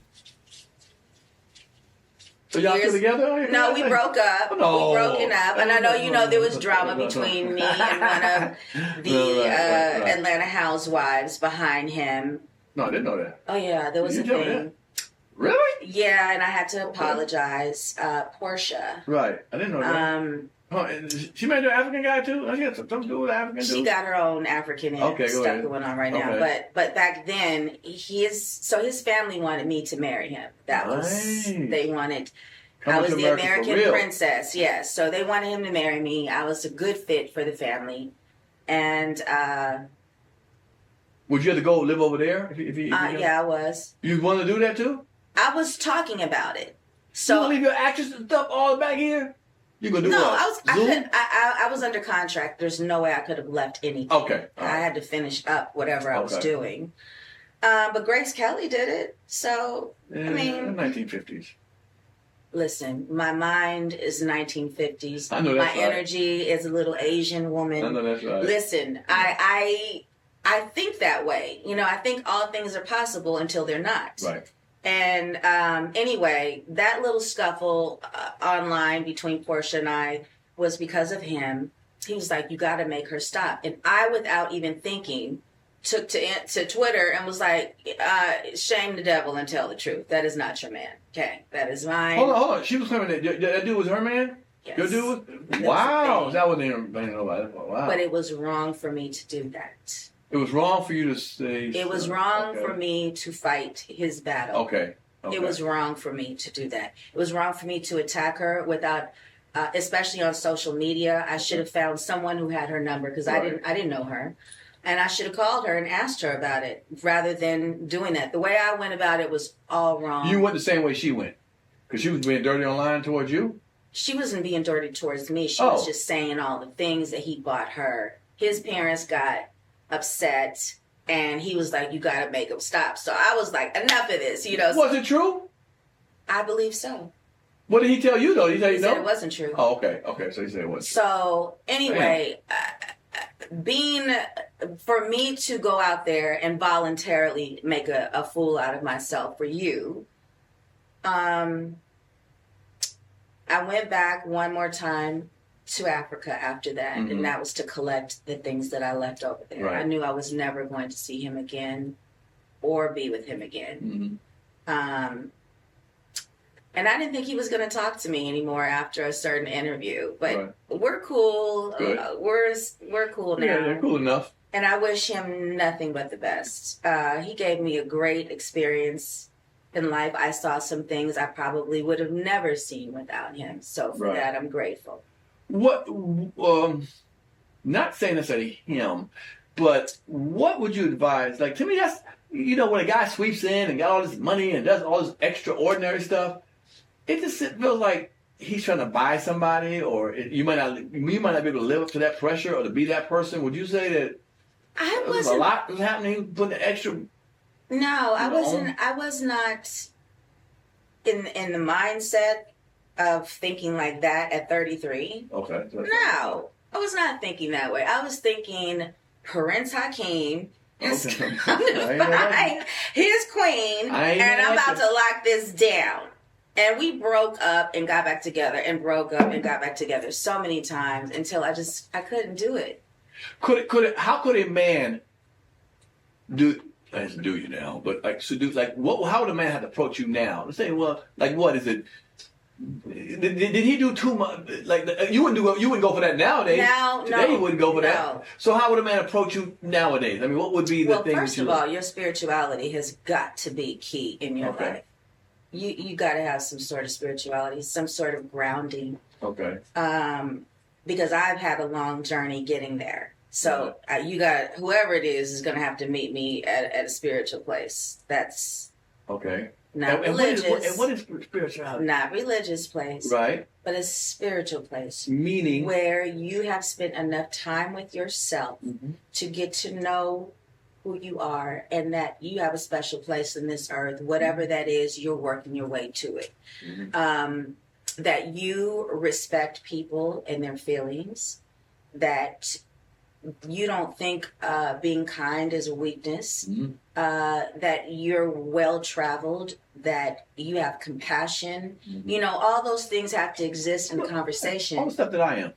So y'all still together?
No, we broke up.
No.
We broken up. And I know there was drama between me and one of the Atlanta housewives behind him.
No, I didn't know that.
Oh, yeah. There was a thing.
Really?
Yeah, and I had to apologize. Portia.
Right. I didn't know that. She married an African guy too? She had something to do with African dude?
She got her own African stuff going on right now. But back then, his family wanted me to marry him. They wanted... I was the American princess, yes. So they wanted him to marry me. I was a good fit for the family. And...
would you have to go live over there?
Yeah, I was.
You want to do that too?
I was talking about it. So
you want to leave your actress and stuff all back here? You gonna do what?
I was under contract. There's no way I could have left anything.
Okay.
I had to finish up whatever I was doing. But Grace Kelly did it. So, I mean...
1950s.
Listen, my mind is 1950s.
I know that's
my energy is a little Asian woman.
I know that's right.
Listen, I think that way. I think all things are possible until they're not.
Right.
And anyway, that little scuffle online between Portia and I was because of him. He was like, you got to make her stop. And I, without even thinking, took to Twitter and was like, shame the devil and tell the truth. That is not your man. Okay, that is mine.
Hold on. She was claiming that dude was her man?
Yes.
Your dude was? Wow. That wasn't even nobody. Wow.
But it was wrong for me to do that.
It was wrong for you to say...
It was wrong for me to fight his battle.
Okay.
It was wrong for me to do that. It was wrong for me to attack her without, especially on social media. I should have found someone who had her number because I didn't know her. And I should have called her and asked her about it rather than doing that. The way I went about it was all wrong.
You went the same way she went? Because she was being dirty online towards you?
She wasn't being dirty towards me. She was just saying all the things that he bought her. His parents got upset and he was like, you got to make him stop. So I was like, enough of this, Was
it true?
I believe so.
What did he tell you, though? Did he tell you
said it wasn't true.
Oh, okay. So he said it wasn't true.
So anyway, for me to go out there and voluntarily make a fool out of myself for you, I went back one more time to Africa after that, and that was to collect the things that I left over there.
Right.
I knew I was never going to see him again or be with him again. And I didn't think he was going to talk to me anymore after a certain interview. But we're cool. We're cool now.
Yeah, they're cool enough.
And I wish him nothing but the best. He gave me a great experience in life. I saw some things I probably would have never seen without him. So for that, I'm grateful.
What, not saying necessarily him, but what would you advise? Like, to me, that's, when a guy sweeps in and got all this money and does all this extraordinary stuff, it just feels like he's trying to buy somebody, or you might not be able to live up to that pressure or to be that person. Would you say that a lot was happening, putting the extra?
No, I wasn't. I was not in the mindset of thinking like that at 33.
Okay.
No, I was not thinking that way. I was thinking Prince Hakeem has
Okay.
come to find his queen, and I'm about to lock this down. And we broke up and got back together, and broke up and got back together so many times until I couldn't do it.
How could a man do? I have to do you now, but like seduce. Like what? How would a man have to approach you now? Let's say, well, like what is it? Did he do too much? Like you wouldn't go for that nowadays. Today you wouldn't go for that. So how would a man approach you nowadays? I mean, what would be the thing?
Well, first of all, your spirituality has got to be key in your life. You got to have some sort of spirituality, some sort of grounding.
Okay.
Because I've had a long journey getting there. So you got whoever it is going to have to meet me at a spiritual place. That's
okay.
Not religious.
And what is spirituality?
Not religious place.
Right.
But a spiritual place.
Meaning?
Where you have spent enough time with yourself to get to know who you are and that you have a special place in this earth. Whatever that is, you're working your way to it. That you respect people and their feelings. That you don't think being kind is a weakness. That you're well-traveled, that you have compassion. You know, all those things have to exist in a conversation.
All the stuff that I am.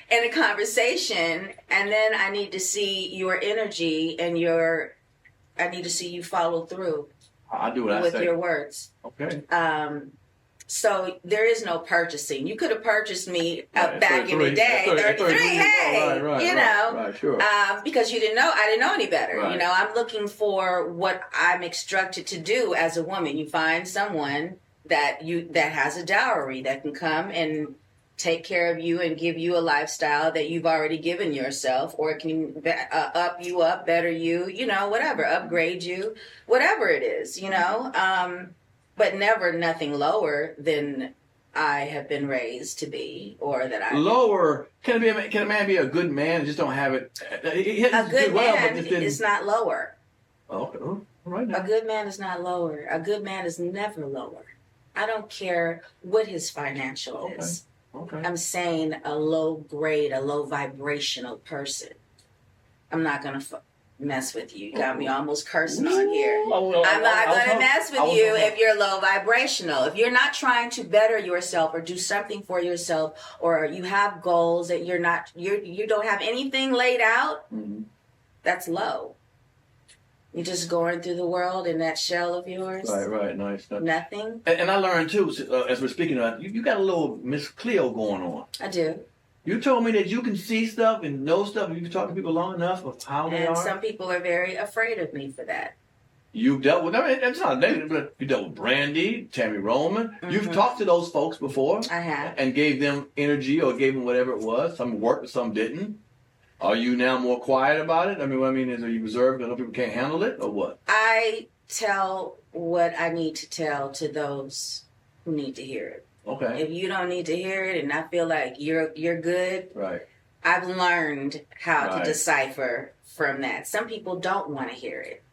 In a conversation, and then I need to see your energy and I need to see you follow through.
I do what I say.
With your words.
Okay.
So there is no purchasing. You could have purchased me back in the day, 33. Hey,
right, sure.
Because I didn't know any better.
Right.
You know, I'm looking for what I'm instructed to do as a woman. You find someone that has a dowry that can come and take care of you and give you a lifestyle that you've already given yourself, or it can up you up, better you, whatever, upgrade you, whatever it is, but never nothing lower than I have been raised to be, or that I
lower. Can a man be a good man and just don't have it?
A good man is not lower.
Okay, all right. Now.
A good man is not lower. A good man is never lower. I don't care what his financial is.
Okay.
I'm saying a low grade, a low vibrational person. I'm not gonna mess with you. You got me almost cursing on here. I'm not going to mess with you if you're low vibrational. If you're not trying to better yourself or do something for yourself, or you have goals that you don't have anything laid out, that's low. You're just going through the world in that shell of yours.
Right, nice.
Nothing.
And I learned too, as we're speaking about, you got a little Miss Cleo going on.
I do.
You told me that you can see stuff and know stuff. You can talk to people long enough of how they are.
And some people are very afraid of me for that.
You've dealt with, it's not negative, but you dealt with Brandy, Tammy Roman. You've talked to those folks before.
I have.
And gave them energy or gave them whatever it was. Some worked, some didn't. Are you now more quiet about it? Are you reserved because other people can't handle it, or what?
I tell what I need to tell to those who need to hear it.
Okay.
If you don't need to hear it and I feel like you're good,
right.
I've learned how to decipher from that. Some people don't want to hear it.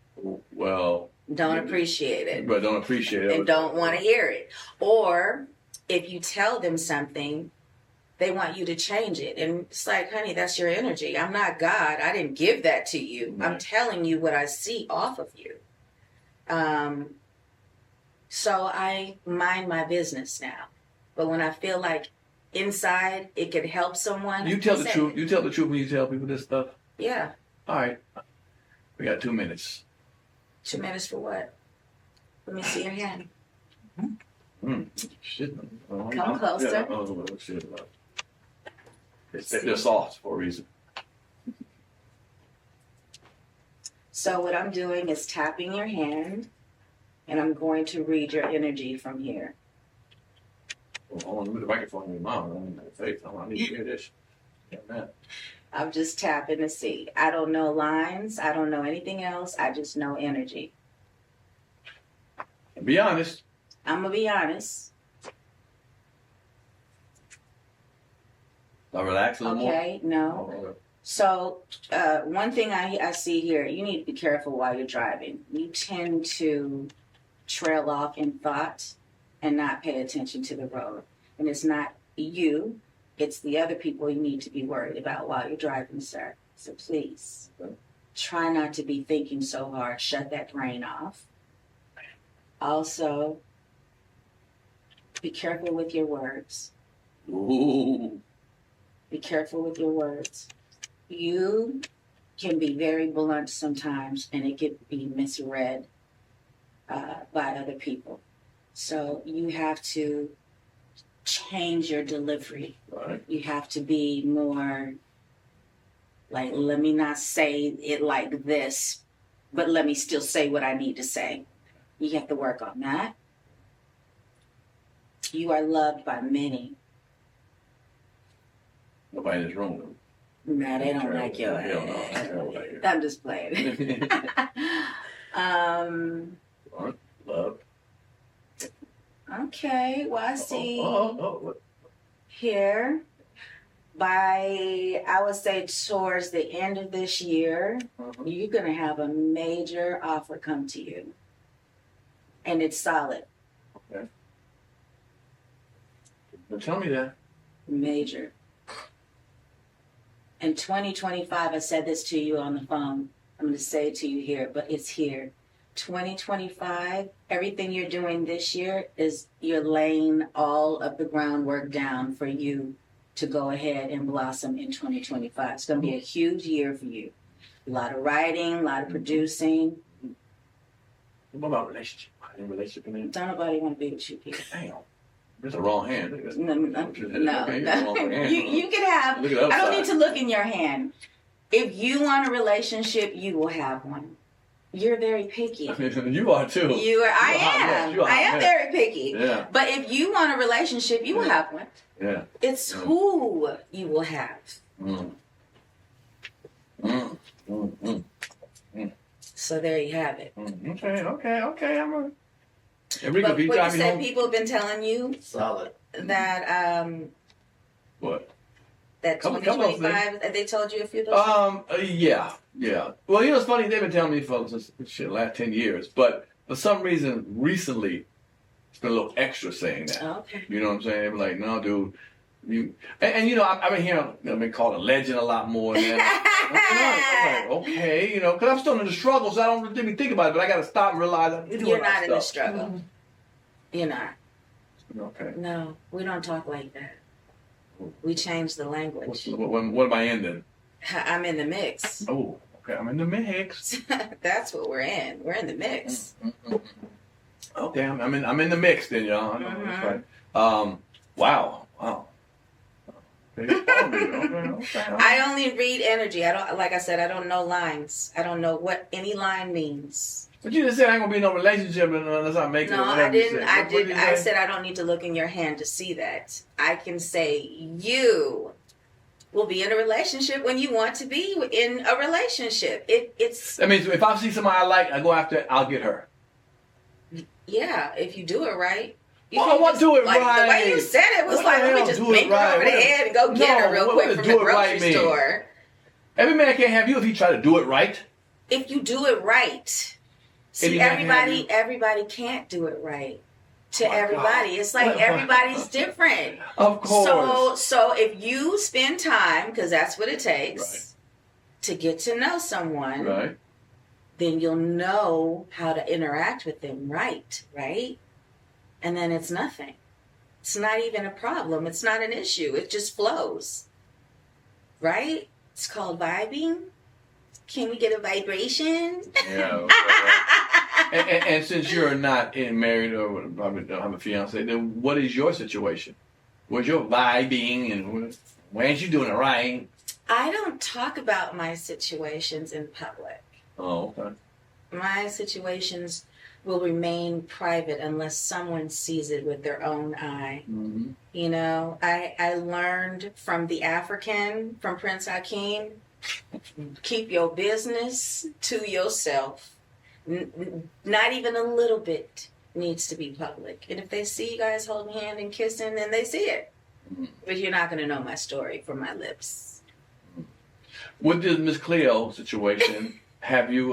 Well,
don't appreciate it.
But don't appreciate it.
And don't want to hear it. Or if you tell them something, they want you to change it. And it's like, honey, that's your energy. I'm not God. I didn't give that to you. Right. I'm telling you what I see off of you. So I mind my business now. But when I feel like inside it could help someone.
You tell the truth. You tell the truth when you tell people this stuff?
Yeah.
All right. We got 2 minutes.
2 minutes for what? Let me see your hand.
Shit.
Come closer.
They're soft for a reason.
So what I'm doing is tapping your hand, and I'm going to read your energy from here.
Hold on, let me the microphone in your mouth. I need to hear this.
I'm just tapping to see. I don't know lines. I don't know anything else. I just know energy.
And be honest.
I'm going to be honest.
I'll relax a little more.
Okay, no.
Oh, okay.
So one thing I see here, you need to be careful while you're driving. You tend to trail off in thought and not pay attention to the road. And it's not you, it's the other people you need to be worried about while you're driving, sir. So please, try not to be thinking so hard. Shut that brain off. Also, be careful with your words.
Ooh.
Be careful with your words. You can be very blunt sometimes, and it can be misread by other people. So you have to change your delivery.
Right.
You have to be more like, let me not say it like this, but let me still say what I need to say. You have to work on that. You are loved by many.
Nobody in this room.
No, they don't like your
Hell no.
ass.
I don't like it.
I'm just playing.
Love.
Okay, well, I see
What?
here by, I would say, towards the end of this year, you're going to have a major offer come to you. And it's solid.
Okay. Well, tell me that.
Major. In 2025, I said this to you on the phone. I'm going to say it to you here, but it's here. 2025, everything you're doing this year is you're laying all of the groundwork down for you to go ahead and blossom in 2025. It's going to be a huge year for you. A lot of writing, a lot of producing.
What about relationship? Any relationship in there?
Don't nobody want to be with you, Pierre.
Damn. That's the wrong hand.
No.
Okay,
You can have,
look at the other
I don't
side.
need to look in your hand. If you want a relationship, you will have one. You're very picky.
You are too.
I am very picky.
Yeah.
But if you want a relationship, you will have one.
Yeah.
It's who you will have. So there you have it.
Okay.
But what you said, people have been telling you
Solid.
that
What?
that
Couple
2025. They told you a few of those.
Yeah. Well, it's funny. They've been telling me for the last 10 years, but for some reason, recently, it's been a little extra saying that.
Okay.
You know what I'm saying? They're like, no, dude. I've been hearing, I've been called a legend a lot more now. I'm like, okay, because I'm still in the struggle, so I don't really think about it, but I got to stop and realize I'm doing
You're
a lot
not
of
in the
stuff.
struggle. You're not.
Okay.
No, we don't talk like that. We change the language.
What am I in then?
I'm in the mix.
Oh, okay, I'm in the mix.
That's what we're in. We're in the mix.
Okay, I'm in the mix then, y'all. I know that's right. Wow. Okay.
I only read energy. I don't, like I said, I don't know lines. I don't know what any line means.
But you just said I ain't gonna be in no relationship unless I make it.
No,
whatever
I didn't.
you
I
said. What did you
I
say?
said I don't need to look in your hand to see that. I can say you will be in a relationship when you want to be in a relationship. It's.
That means if I see somebody I like, I go after it, I'll get her.
Yeah, if you do it right. You
Well, I
can't
want to do it
like,
right.
The way you said it was
What
like,
the
let me
hell
just
do it
make her
right?
over the
What
head and go get her real quick
does
from
do
the
it right
grocery
mean?
store.
Every man can't have you if he try to do it right.
If you do it right. See, everybody can't do it right. To everybody.
God.
It's like everybody's different.
Of course.
So if you spend time, because that's what it takes, to get to know someone,
Right.
then you'll know how to interact with them right? And then it's nothing. It's not even a problem. It's not an issue. It just flows. Right? It's called vibing. Can we get a vibration?
Yeah. Okay. and since you're not married or have a fiance, then what is your situation? Where's your vibing and why ain't you doing it right?
I don't talk about my situations in public.
Oh, okay.
My situations will remain private unless someone sees it with their own eye.
Mm-hmm.
I learned from the African, from Prince Hakeem, keep your business to yourself. Not even a little bit needs to be public. And if they see you guys holding hand and kissing, then they see it.
Mm-hmm.
But you're not going to know my story from my lips.
With the Miss Cleo situation, have you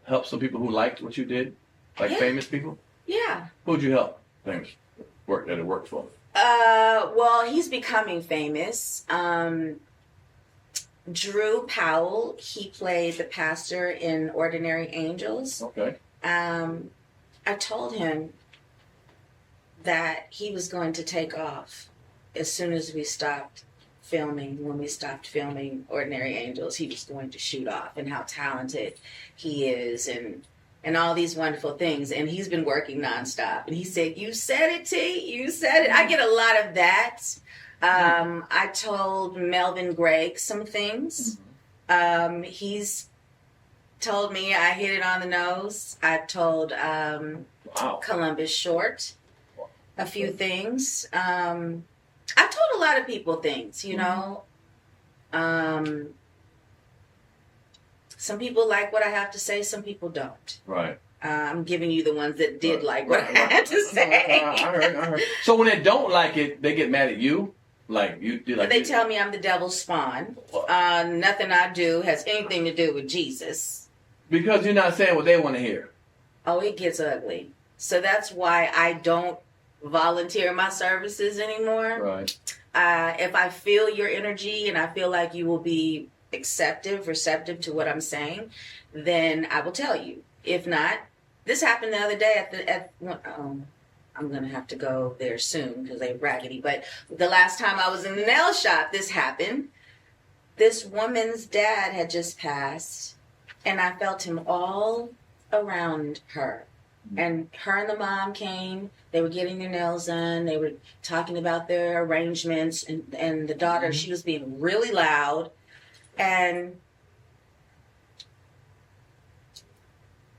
helped some people who liked what you did? Like famous people?
Yeah.
Who'd you help? Famous. That it worked for?
Well, he's becoming famous. Drew Powell, he played the pastor in Ordinary Angels.
Okay.
I told him that he was going to take off as soon as we stopped filming. When we stopped filming Ordinary Angels, he was going to shoot off, and how talented he is, and all these wonderful things. And he's been working nonstop. And he said, "You said it, T. You said it." I get a lot of that. I told Melvin Gregg some things. He's told me I hit it on the nose. I told Columbus Short a few things. I told a lot of people things, you know. Some people like what I have to say, some people don't.
Right.
I'm giving you the ones that did like what I had to say.
I heard. So when they don't like it, they get mad at you? Like you like
they tell me I'm the devil's spawn. Nothing I do has anything to do with Jesus.
Because you're not saying what they want to hear.
Oh, it gets ugly. So that's why I don't volunteer my services anymore.
Right.
If I feel your energy and I feel like you will be receptive to what I'm saying, then I will tell you. If not, this happened the other day I'm going to have to go there soon because they're raggedy. But the last time I was in the nail shop, this happened. This woman's dad had just passed, and I felt him all around her. And her and the mom came. They were getting their nails done. They were talking about their arrangements. And the daughter, she was being really loud. And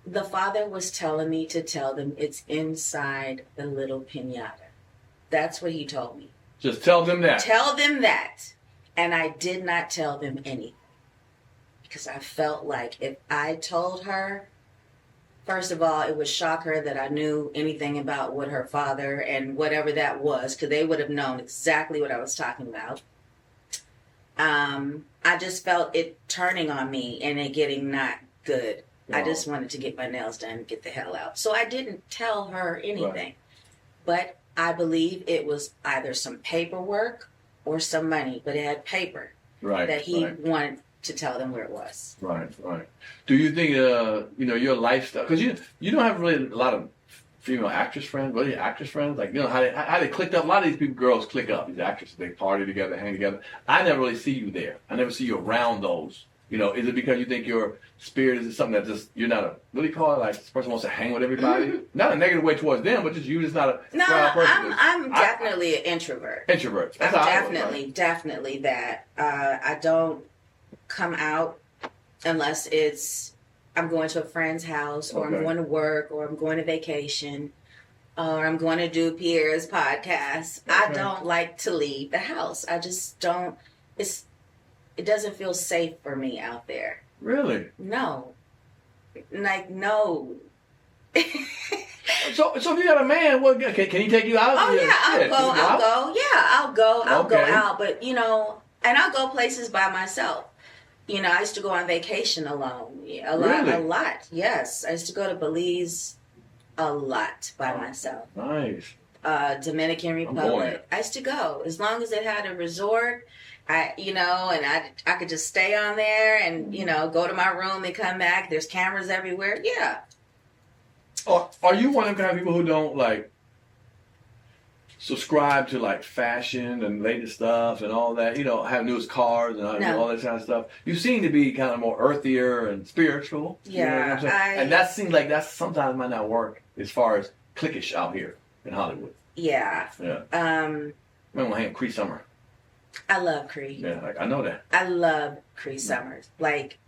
the father was telling me to tell them it's inside the little piñata. That's what he told me.
Just tell them that.
Tell them that. And I did not tell them anything. Because I felt like if I told her, first of all, it would shock her that I knew anything about what her father and whatever that was, because they would have known exactly what I was talking about. I just felt it turning on me and it getting not good. Wow. I just wanted to get my nails done and get the hell out. So I didn't tell her anything. Right. But I believe it was either some paperwork or some money, but it had paper that he wanted to tell them where it was. Right.
Do you think, your lifestyle, because you don't have really a lot of female actress friends, really actress friends, like, how they clicked up. A lot of these girls click up, these actresses, they party together, hang together. I never really see you there. I never see you around those. Is it because you think your spirit is something that just, you're not a, what do you call it, like this person wants to hang with everybody? Mm-hmm. Not a negative way towards them, but just you just not a proud person.
I'm definitely an introvert.
Introvert.
That's definitely that. I don't come out unless it's I'm going to a friend's house or I'm going to work or I'm going to vacation or I'm going to do Pierre's podcast. Okay. I don't like to leave the house. I just don't. It doesn't feel safe for me out there.
Really?
No. Like, no.
So if you got a man, well, can he take you out?
Oh, yeah, I'll go. Yeah, I'll go out. But, and I'll go places by myself. I used to go on vacation alone. A lot. Yes. I used to go to Belize a lot by myself.
Nice.
Dominican Republic. I used to go. As long as it had a resort, and I could just stay on there and, go to my room and come back. There's cameras everywhere. Yeah.
Are you one of the kind of people who don't, like, subscribe to, like, fashion and latest stuff and all that, have newest cars and all that kind of stuff? You seem to be kind of more earthier and spiritual.
Yeah.
You know what I'm saying? And that seems like that sometimes might not work as far as cliquish out here in Hollywood.
Yeah.
Yeah. I want to hang with Cree Summer.
I love Cree.
Yeah, I know that.
I love Cree Summers. Like,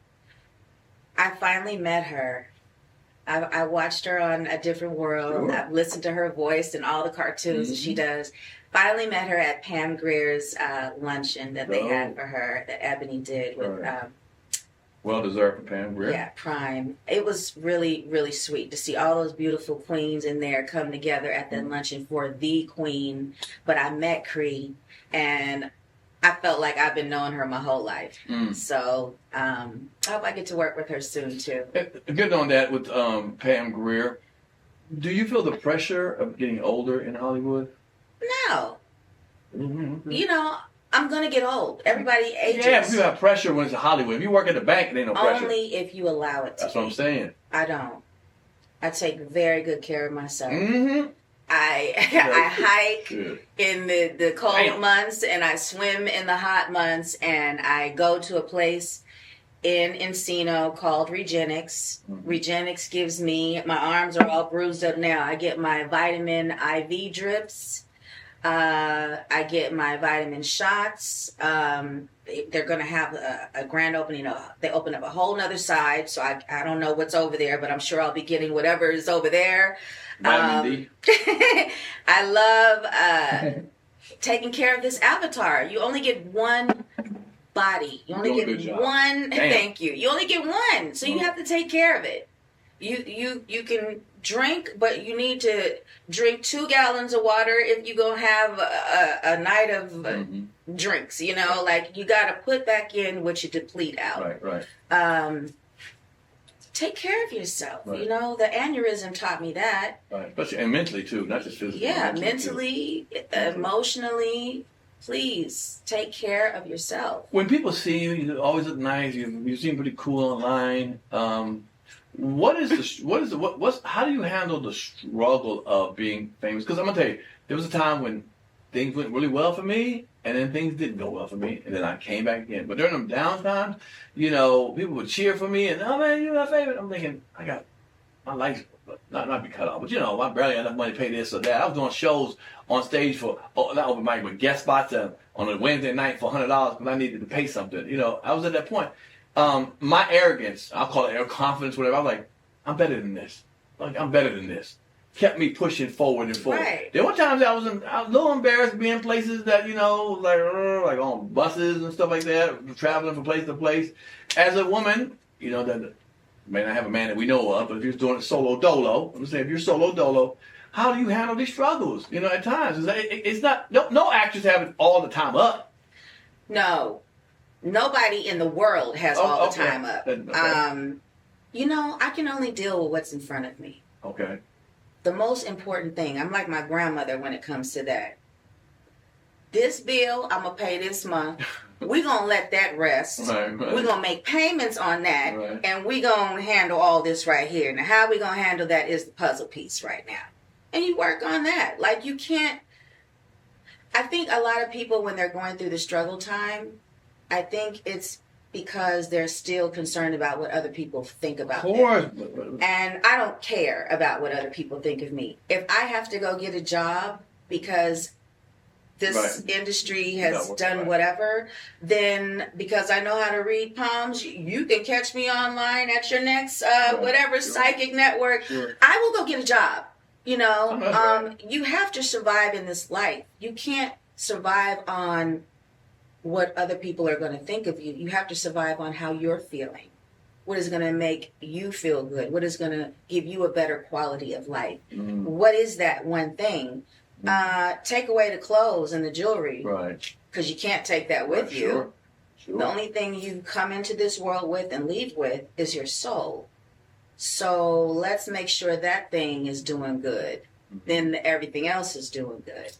I finally met her. I watched her on A Different World. Sure. I've listened to her voice and all the cartoons that she does. Finally met her at Pam Grier's luncheon that they had for her, that Ebony did with...
well deserved for Pam Grier.
Yeah, Prime. It was really, really sweet to see all those beautiful queens in there come together at that luncheon for the queen. But I met Cree, and I felt like I've been knowing her my whole life. So I hope I get to work with her soon, too.
Getting on that with Pam Grier, do you feel the pressure of getting older in Hollywood?
No.
Mm-hmm.
You know, I'm gonna get old. Everybody ages.
Yeah, but you have pressure when it's in Hollywood. If you work at the bank, it ain't no pressure.
Only if you allow it to.
That's what I'm saying.
I don't. I take very good care of myself.
Mm-hmm.
I hike in the cold months, and I swim in the hot months, and I go to a place in Encino called Regenix.
Mm-hmm.
Regenix gives me, my arms are all bruised up now. I get my vitamin IV drips. I get my vitamin shots. They're going to have a grand opening. They open up a whole nother side, so I don't know what's over there, but I'm sure I'll be getting whatever is over there.
Vitamin D.
I love taking care of this avatar. You only get one body. You only get one. Thank you. You only get one, so you have to take care of it. You can drink, but you need to drink 2 gallons of water if you're gonna have a night of drinks. You know, like you got to put back in what you deplete out.
Right.
Take care of yourself.
Right.
You know, the aneurysm taught me that.
Right. Especially and mentally too, not just physically.
Yeah, mentally, emotionally. Please take care of yourself.
When people see you, you always look nice. You seem pretty cool online. How do you handle the struggle of being famous? Because I'm gonna tell you, there was a time when things went really well for me, and then things didn't go well for me, and then I came back again. But during them down times, you know, people would cheer for me, and oh man, you're my favorite. I'm thinking, I got my life not be cut off, but you know, I barely had enough money to pay this or that. I was doing shows on stage for not open mic, but guest spots on a Wednesday night for $100 because I needed to pay something. You know, I was at that point. My arrogance, I'll call it confidence, whatever. I was like, I'm better than this. Like, I'm better than this. Kept me pushing forward and forward.
Right.
There were times I was a little embarrassed being places that, you know, like on buses and stuff like that, traveling from place to place. As a woman, you know, that may not have a man that we know of, but if you're doing it solo dolo, I'm saying if you're solo dolo, how do you handle these struggles? You know, at times it's not no actors have it all the time up.
No, nobody in the world has all the time up.
Okay.
You know, I can only deal with what's in front of me.
Okay.
The most important thing, I'm like my grandmother when it comes to that. This bill, I'm going to pay this month. We're going to let that rest.
Right.
We're going to make payments on that.
Right.
And we're going to handle all this right here. Now, how we're going to handle that is the puzzle piece right now. And you work on that. Like, you can't. I think a lot of people, when they're going through the struggle time, I think it's because they're still concerned about what other people think about them.
Of course.
And I don't care about what other people think of me. If I have to go get a job because this industry has done whatever, then because I know how to read palms, you can catch me online at your next psychic network.
Sure.
I will go get a job. You know, you have to survive in this life. You can't survive on what other people are going to think of you. You have to survive on how you're feeling. What is going to make you feel good? What is going to give you a better quality of life?
Mm.
What is that one thing? Take away the clothes and the jewelry.
Right.
Because you can't take that with you.
Sure.
The only thing you come into this world with and leave with is your soul. So let's make sure that thing is doing good.
Mm-hmm.
Then everything else is doing good.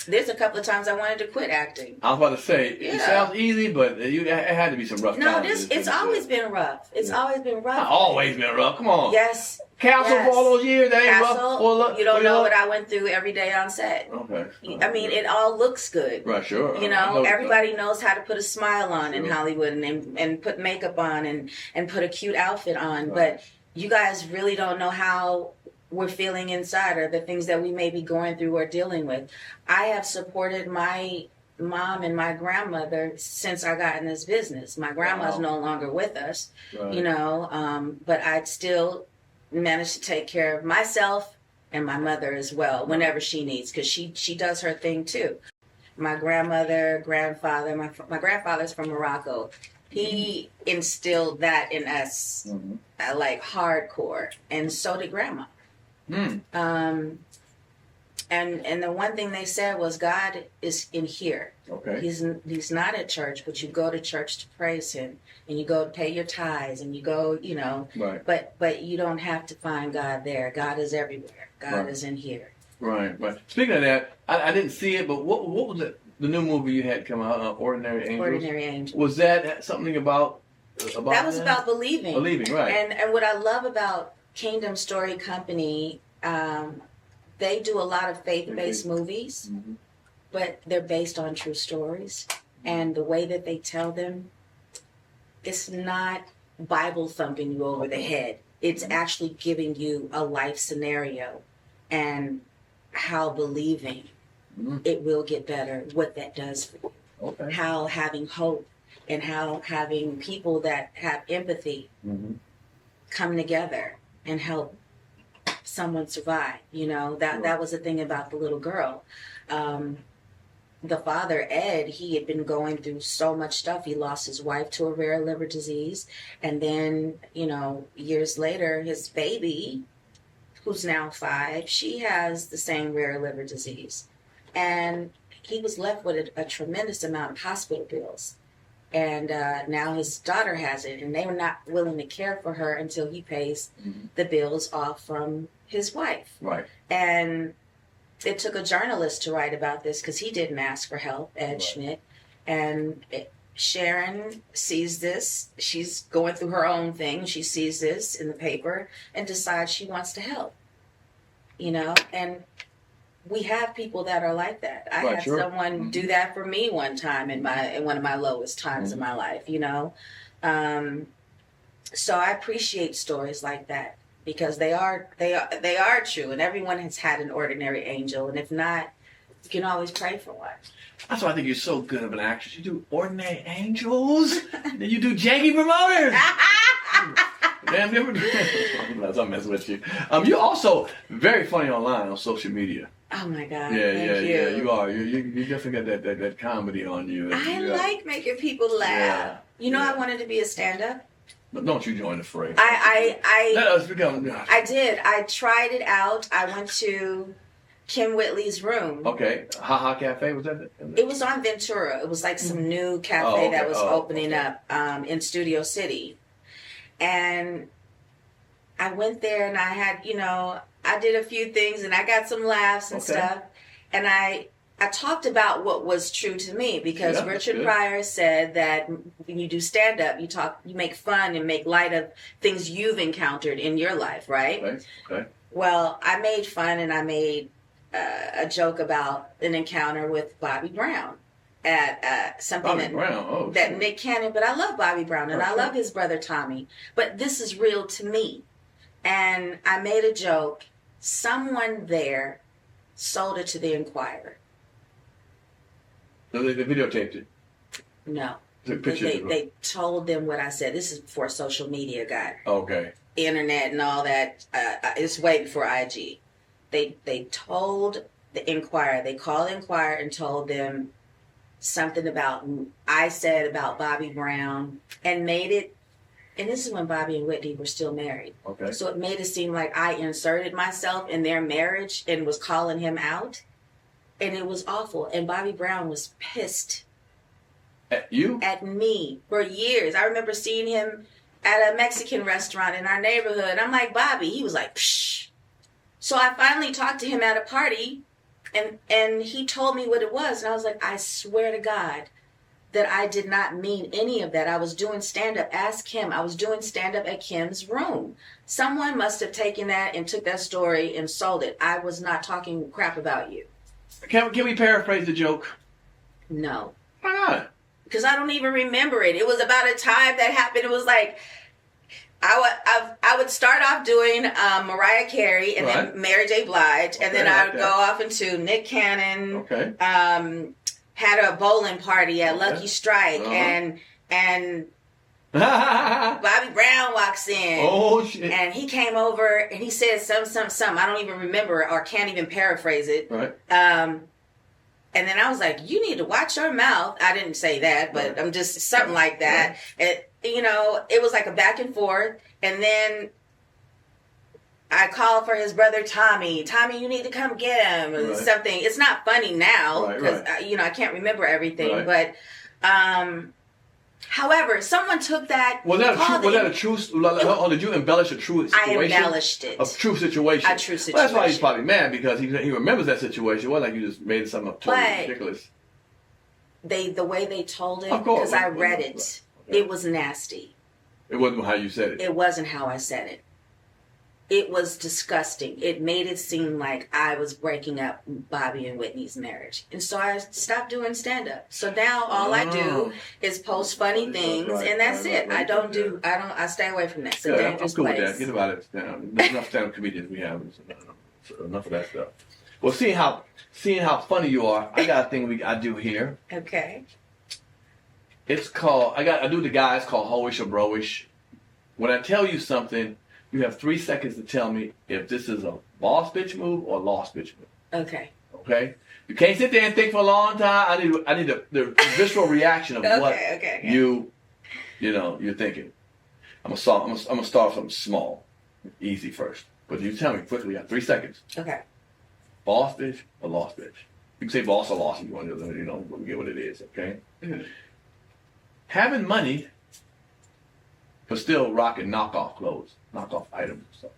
There's a couple of times I wanted to quit acting.
I was about to say, it sounds easy, but it had to be some rough times.
No, it's always been rough. It's always been rough.
Always been rough. Come on.
Yes.
Castle for all those years, that ain't rough.
Well, you don't know what I went through every day on set.
Okay.
I mean, it all looks good.
Right, sure.
You know, everybody knows how to put a smile on in Hollywood and put makeup on and put a cute outfit on. Right. But you guys really don't know how we're feeling inside or the things that we may be going through or dealing with. I have supported my mom and my grandmother since I got in this business. My grandma's no longer with us, you know, but I'd still managed to take care of myself and my mother as well whenever she needs, because she does her thing too. My grandmother, grandfather, my grandfather's from Morocco. He instilled that in us, like hardcore, and so did grandma. And the one thing they said was God is in here.
Okay.
He's not at church, but you go to church to praise him, and you go to pay your tithes, and you go, you know.
Right.
But you don't have to find God there. God is everywhere. God is in here.
Right. Speaking of that, I didn't see it, but what was it? The new movie you had come out, Ordinary Angels.
Ordinary Angels.
Was that something about
that was about believing.
Believing, right.
And what I love about Kingdom Story Company, they do a lot of faith-based movies, but they're based on true stories. And the way that they tell them, it's not Bible thumping you over the head. It's actually giving you a life scenario and how believing it will get better, what that does for you.
Okay.
How having hope and how having people that have empathy come together and help someone survive. You know, that was the thing about the little girl. The father, Ed, he had been going through so much stuff. He lost his wife to a rare liver disease. And then, you know, years later, his baby, who's now 5, she has the same rare liver disease. And he was left with a tremendous amount of hospital bills. And now his daughter has it, and they were not willing to care for her until he pays the bills off from his wife.
Right.
And it took a journalist to write about this because he didn't ask for help, Ed Schmidt. And Sharon sees this. She's going through her own thing. She sees this in the paper and decides she wants to help. You know, and we have people that are like that. I had someone do that for me one time in one of my lowest times in my life, you know. So I appreciate stories like that because they are true, and everyone has had an ordinary angel, and if not, you can always pray for one.
That's why I think you're so good of an actress. You do Ordinary Angels, then you do Janky Promoters. Damn different. I'm messing with you. You're also very funny online on social media.
Oh my God!
Yeah. You are. You definitely got that comedy on you.
I like making people laugh.
Yeah.
You know, I wanted to be a stand-up.
But don't you join the fray?
I did. I tried it out. I went to Kim Whitley's room.
Okay. Ha Cafe, was that?
It was on Ventura. It was like some new cafe that was opening up in Studio City. And I went there and I had, you know, I did a few things and I got some laughs and stuff. And I talked about what was true to me because Richard Pryor said that when you do stand-up, you make fun and make light of things you've encountered in your life, right?
Okay.
Well, I made fun and I made a joke about an encounter with Bobby Brown at something that Nick Cannon, but I love Bobby Brown and I love his brother Tommy, but this is real to me. And I made a joke. Someone there sold it to the Inquirer.
So they videotaped it?
No.
They
told them what I said. This is before social media got internet and all that. It's way before IG. They told the Inquirer. They called the Inquirer and told them something about I said about Bobby Brown and made it. And this is when Bobby and Whitney were still married. Okay. So it made it seem like I inserted myself in their marriage and was calling him out. And it was awful. And Bobby Brown was pissed.
At you?
At me for years. I remember seeing him at a Mexican restaurant in our neighborhood. I'm like, Bobby. He was like, psh. So I finally talked to him at a party. And he told me what it was. And I was like, I swear to God that I did not mean any of that. I was doing stand-up. Ask Kim. I was doing stand-up at Kim's room. Someone must have taken that and took that story and sold it. I was not talking crap about you.
Can we paraphrase the joke?
No.
Why not?
Because I don't even remember it. It was about a time that happened. It was like I would start off doing Mariah Carey and then Mary J. Blige, and then I would go off into Nick Cannon.
Okay.
Had a bowling party at Lucky Strike, and Bobby Brown walks in.
Oh, shit.
And he came over and he said something. I don't even remember or can't even paraphrase it.
Right.
And then I was like, you need to watch your mouth. I didn't say that, but I'm just something like that. It was like a back and forth. And then I called for his brother Tommy. Tommy, you need to come get him. Or something. It's not funny now because I can't remember everything. But However, someone took that.
Was that a true? Or did you embellish a true situation?
I embellished it.
A true situation.
A true situation.
Well, that's why he's probably mad, because he remembers that situation. It wasn't like you just made something up totally ridiculous.
The way they told it,
because
I read it, it was nasty.
It wasn't how you said it.
It wasn't how I said it. It was disgusting. It made it seem like I was breaking up Bobby and Whitney's marriage. And so I stopped doing stand-up. So now all I do is post funny things, and that's it. I stay away from that. It's a dangerous
I'm cool
place.
with that. Get about it. There's enough stand-up comedians we have. So enough of that stuff. Well, seeing how funny you are, I got a thing I do here.
Okay.
It's called, I do the guys called Hoish or Broish. When I tell you something, you have 3 seconds to tell me if this is a boss bitch move or a lost bitch move.
Okay.
Okay? You can't sit there and think for a long time. I need the visceral reaction of what you're thinking. I'm gonna start with something small, easy first. But you tell me quickly. You have 3 seconds.
Okay.
Boss bitch or lost bitch? You can say boss or lost if you want to, we'll get what it is. Okay.
Mm-hmm.
Having money, but still rocking knockoff clothes, knockoff items. So.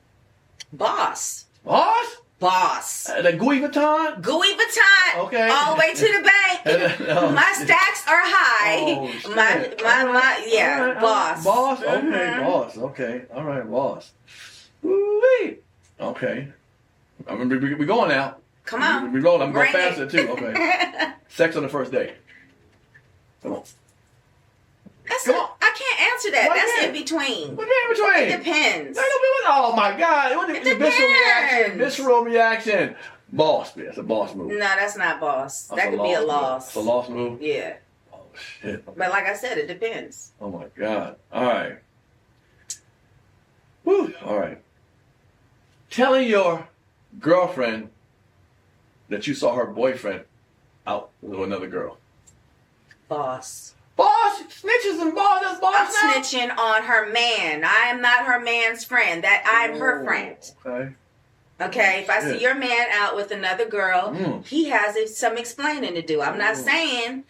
Boss.
Boss?
Boss.
The Louis Vuitton?
Louis Vuitton.
Okay.
All the way to the bank. My stacks are high.
Oh, shit.
Right.
Boss. Boss? Okay,
Mm-hmm.
boss. Okay. All right, boss. Woo-wee. Okay. I mean, we're going now.
Come on.
We rolling. I'm going
Bring
faster, too. Okay. Sex on the first day. Come on.
I can't answer that.
Why
That's
can't?
in between.
What's in between?
It depends.
Oh my God!
It depends.
Visceral reaction. Boss, man. That's a boss move.
No, that's not boss.
That's
that could be a loss.
It's a loss move.
Yeah.
Oh shit.
But like I said, it depends.
Oh my God! All right. Woo! All right. Telling your girlfriend that you saw her boyfriend out with another girl.
Boss.
Boss, snitches and boss. That's boss
I'm
now?
snitching on her man. I am not her man's friend. I'm her friend.
Okay.
Okay, if I see your man out with another girl, he has some explaining to do. I'm not saying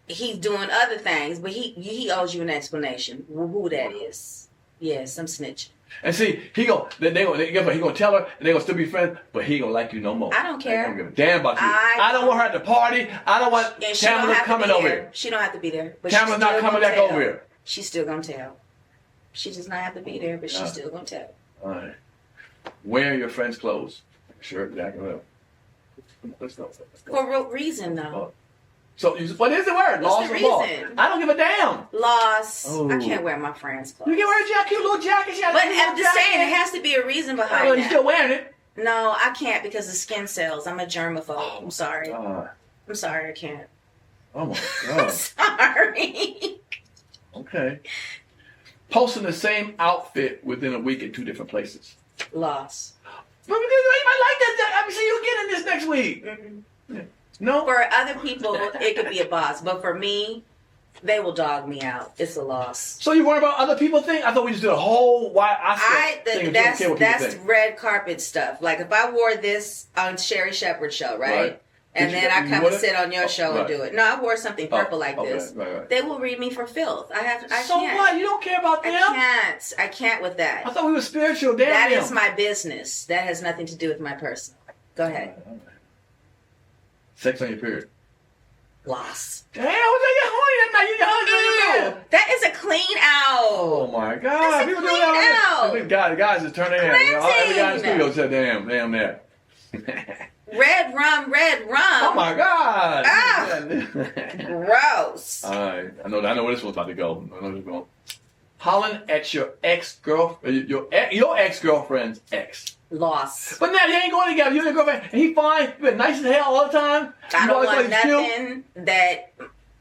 he's doing other things, but he owes you an explanation who that is. Yes, I'm snitching.
And see, he gonna tell her, and they gonna still be friends, but he gonna like you no more.
I don't care.
I don't give a damn about you. I don't want her at the party. I don't want Tamala coming over here.
She don't have to be there. But
Tamala's not coming back over here.
She's still gonna tell. She does not have to be there, but she's still gonna tell.
All right. Wear your friend's clothes. Shirt, jacket, whatever. Let's go.
For what reason, though?
So, what is the word?
What's
Loss
the
or loss?
reason?
I don't give a damn.
Loss.
Oh.
I can't wear my friend's clothes.
You can wear a cute little jacket.
But I'm just saying, it has to be a reason behind
You're
that.
still wearing it.
No, I can't because of skin cells. I'm a germaphobe. I'm sorry.
God.
I'm sorry, I can't.
Oh my
I'm
God.
sorry.
Okay. Posting the same outfit within a week in 2 different places.
Loss.
But you might like that. I'm sure you'll get in this next week.
Mm-hmm.
Yeah. No?
For other people, it could be a boss. But for me, they will dog me out. It's a loss.
So you worry about other people think? I thought we just did a whole thing.
That's red carpet stuff. Like if I wore this on Sherry Shepherd's show, right? And then I come and sit on your show and do it. No, I wore something purple like this.
Right.
They will read me for filth. I can't.
What? You don't care about them?
I can't with that.
I thought we were spiritual. Damn.
That is my business. That has nothing to do with my personal. Go ahead.
All right. Sex on your period.
Loss.
Damn, what's that?
That is a clean out.
Oh my God.
That's a
People
clean
doing
out.
The guys just turn their head. Every guy in the studio said, damn that.
Red rum.
Oh my God.
Gross.
All right. I know where this one's about to go. I know where it's going. Hollering at your ex-girlfriend, your ex-girlfriend's ex.
Loss.
But now you ain't going together. You and your girlfriend, and he fine. You been nice as hell all the time.
I don't want nothing that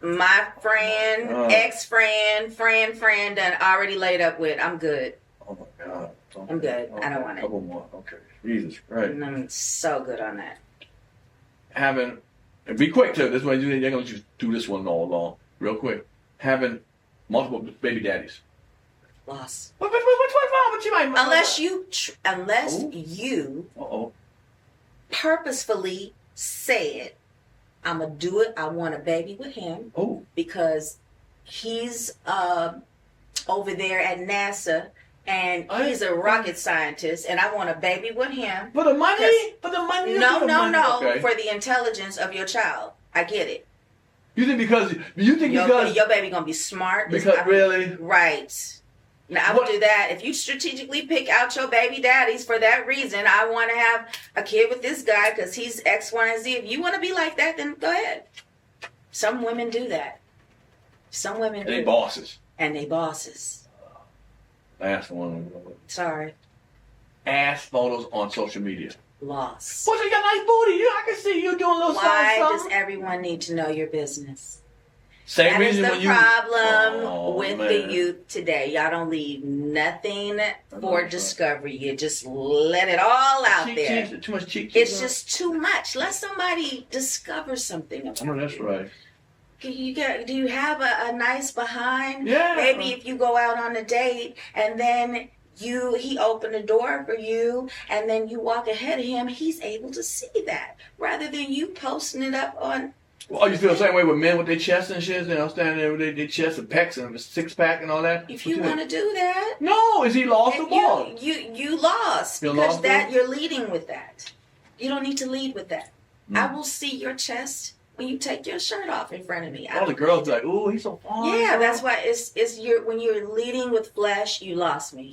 my friend, ex-friend, friend done already laid up with. I'm good.
Oh my God. Okay.
I'm good. I don't want it.
A couple more. Okay. Jesus Christ.
I'm so good on that.
And be quick too. This way they're gonna let you do this one all along, real quick. Having multiple baby daddies.
Loss.
What's wrong with you?
Unless you purposefully said, I'm gonna do it. I want a baby with him because He's over there at NASA, and he's a rocket scientist, and I want a baby with him.
For the money? For the money?
No.
Okay.
For the intelligence of your child. I get it.
You think because
your baby gonna be smart?
Really?
Right. Now, I would do that. If you strategically pick out your baby daddies for that reason, I want to have a kid with this guy because he's X, Y, and Z. If you want to be like that, then go ahead. Some women do that. Some women do.
They bosses.
And they bosses.
Last one.
Sorry.
Ass photos on social media.
Loss.
Boy, you got nice booty. I can see you doing a little
Why
something.
does everyone need to know your business?
Same
that
reason
is
when
the
you...
problem with the youth today. Y'all don't leave nothing for discovery. You just let it all out there.
Too much cheek.
It's just too much. Let somebody discover something about
I know that's right.
Do you have a nice behind?
Yeah.
Maybe if you go out on a date and then he opened the door for you and then you walk ahead of him, he's able to see that rather than you posting it up on.
Well, you feel the same way with men with their chest and shit, standing there with their chest and pecs and six pack and all that?
If you want to do that.
No, is he lost the ball?
You lost. Because you're leading with that. You don't need to lead with that. I will see your chest when you take your shirt off in front of me.
All the girls be like, ooh, he's so fine.
Yeah, that's why when you're leading with flesh, you lost me.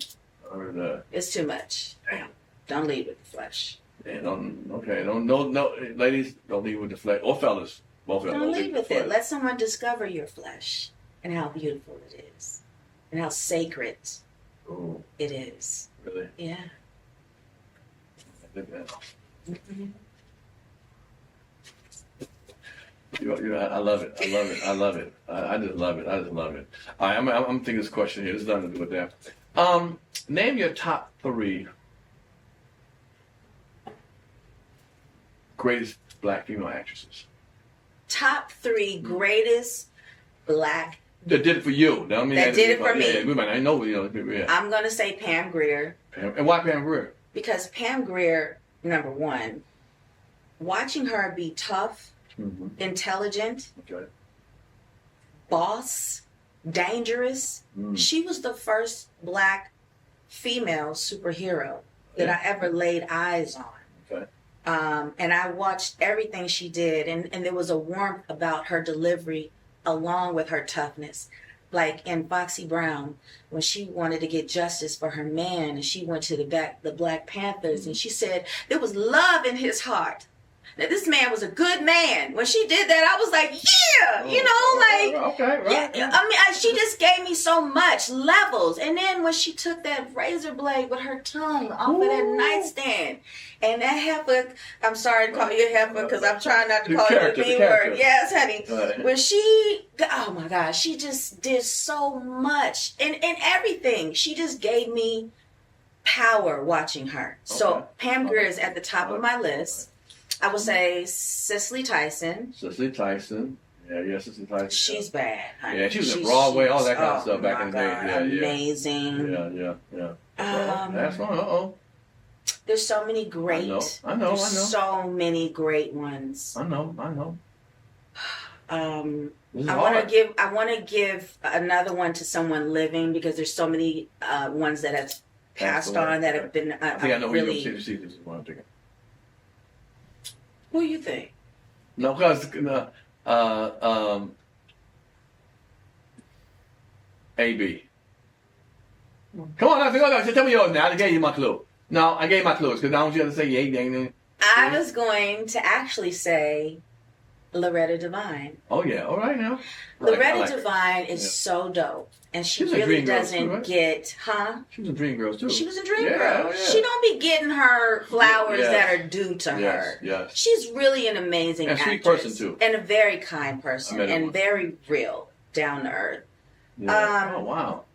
I heard that.
It's too much.
Damn.
Don't lead with the flesh.
Yeah, no, ladies, don't lead with the flesh. Or fellas. Both of them.
Don't lead with it. Let someone discover your flesh and how beautiful it is. And how sacred it is.
Really?
Yeah.
I think that.
Mm-hmm.
I love it. I just love it. All right, I'm thinking this question here. This is nothing to do with that. Name your top 3 greatest black female actresses.
Top 3 greatest black.
That did it for you.
That did it for me.
Yeah, we might not know people. Yeah.
I'm going to say Pam Grier.
And why Pam Grier?
Because Pam Grier, number one, watching her be tough, intelligent, boss, dangerous. She was the first black female superhero that I ever laid eyes on. And I watched everything she did, and there was a warmth about her delivery along with her toughness. Like in Foxy Brown, when she wanted to get justice for her man, and she went to the Black Panthers, and she said there was love in his heart. Now, this man was a good man. When she did that, I was like, yeah, I mean, she just gave me so much levels. And then when she took that razor blade with her tongue off of that nightstand, and that heifer, I'm sorry to call you a heifer because I'm trying not to call you a B word. Yes, honey. Right. When oh my gosh, she just did so much. And everything. She just gave me power watching her. So Pam Grier is at the top of my list. I would say Cicely Tyson.
Cicely Tyson. Yeah, Cicely Tyson.
She's bad, honey.
Yeah, she was in Broadway, all that kind of stuff back in the day. Yeah,
amazing.
Yeah. That's one.
There's so many great.
I know.
So many great ones.
I know.
I want to give another one to someone living because there's so many ones that have passed on that have been.
I think I know really. Who you're going to see. This is what I'm thinking.
Who you think?
No, because AB. Come on, tell me yours now. I gave you my clue. No, I gave my clues because I don't want you to say yeah.
I was going to actually say Loretta Devine.
Oh yeah, all right now.
Loretta Devine is so dope, and she really doesn't get,
She was in Dreamgirls too.
She was in Dreamgirls. Yeah. She don't be getting her flowers that are due to her.
Yes.
She's really an amazing
and
actress.
Sweet person too,
and a very kind person, and very real, down to earth.
Yeah. Oh wow.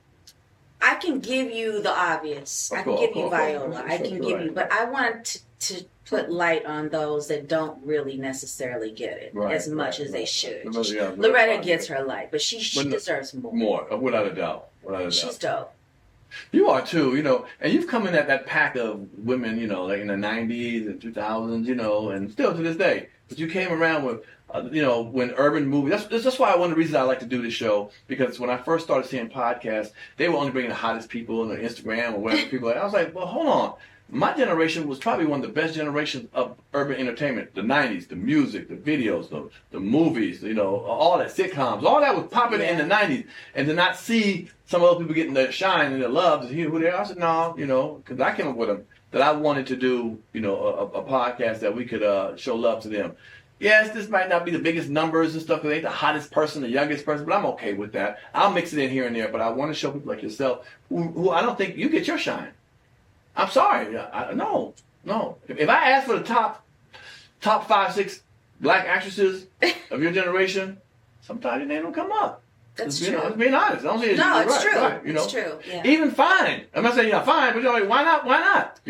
I can give you the obvious. I can give you Viola. I can give you, but I want to put light on those that don't really necessarily get it as much as they should. Loretta gets her light, but she deserves more.
More, without a doubt.
She's dope.
You are too, and you've come in at that pack of women, like in the 90s and 2000s, and still to this day. But you came around with, when urban movies. That's why one of the reasons I like to do this show, because when I first started seeing podcasts, they were only bringing the hottest people on Instagram or whatever people. I was like, well, hold on. My generation was probably one of the best generations of urban entertainment. The 90s, the music, the videos, the movies, all that, sitcoms, all that was popping in the 90s. And to not see some other people getting their shine and their love, to hear who they are, I said, no, because I came up with them, that I wanted to do, a podcast that we could show love to them. Yes, this might not be the biggest numbers and stuff, because they ain't the hottest person, the youngest person, but I'm okay with that. I'll mix it in here and there, but I want to show people like yourself who I don't think you get your shine. I'm sorry. No. If I ask for the top 5, 6 black actresses of your generation, sometimes they don't come up.
That's true.
I'm being honest. I don't say
no, it's
right,
true.
Right,
it's true. Yeah.
Even fine. I'm not saying you're not fine, but you're like, why not? Why not?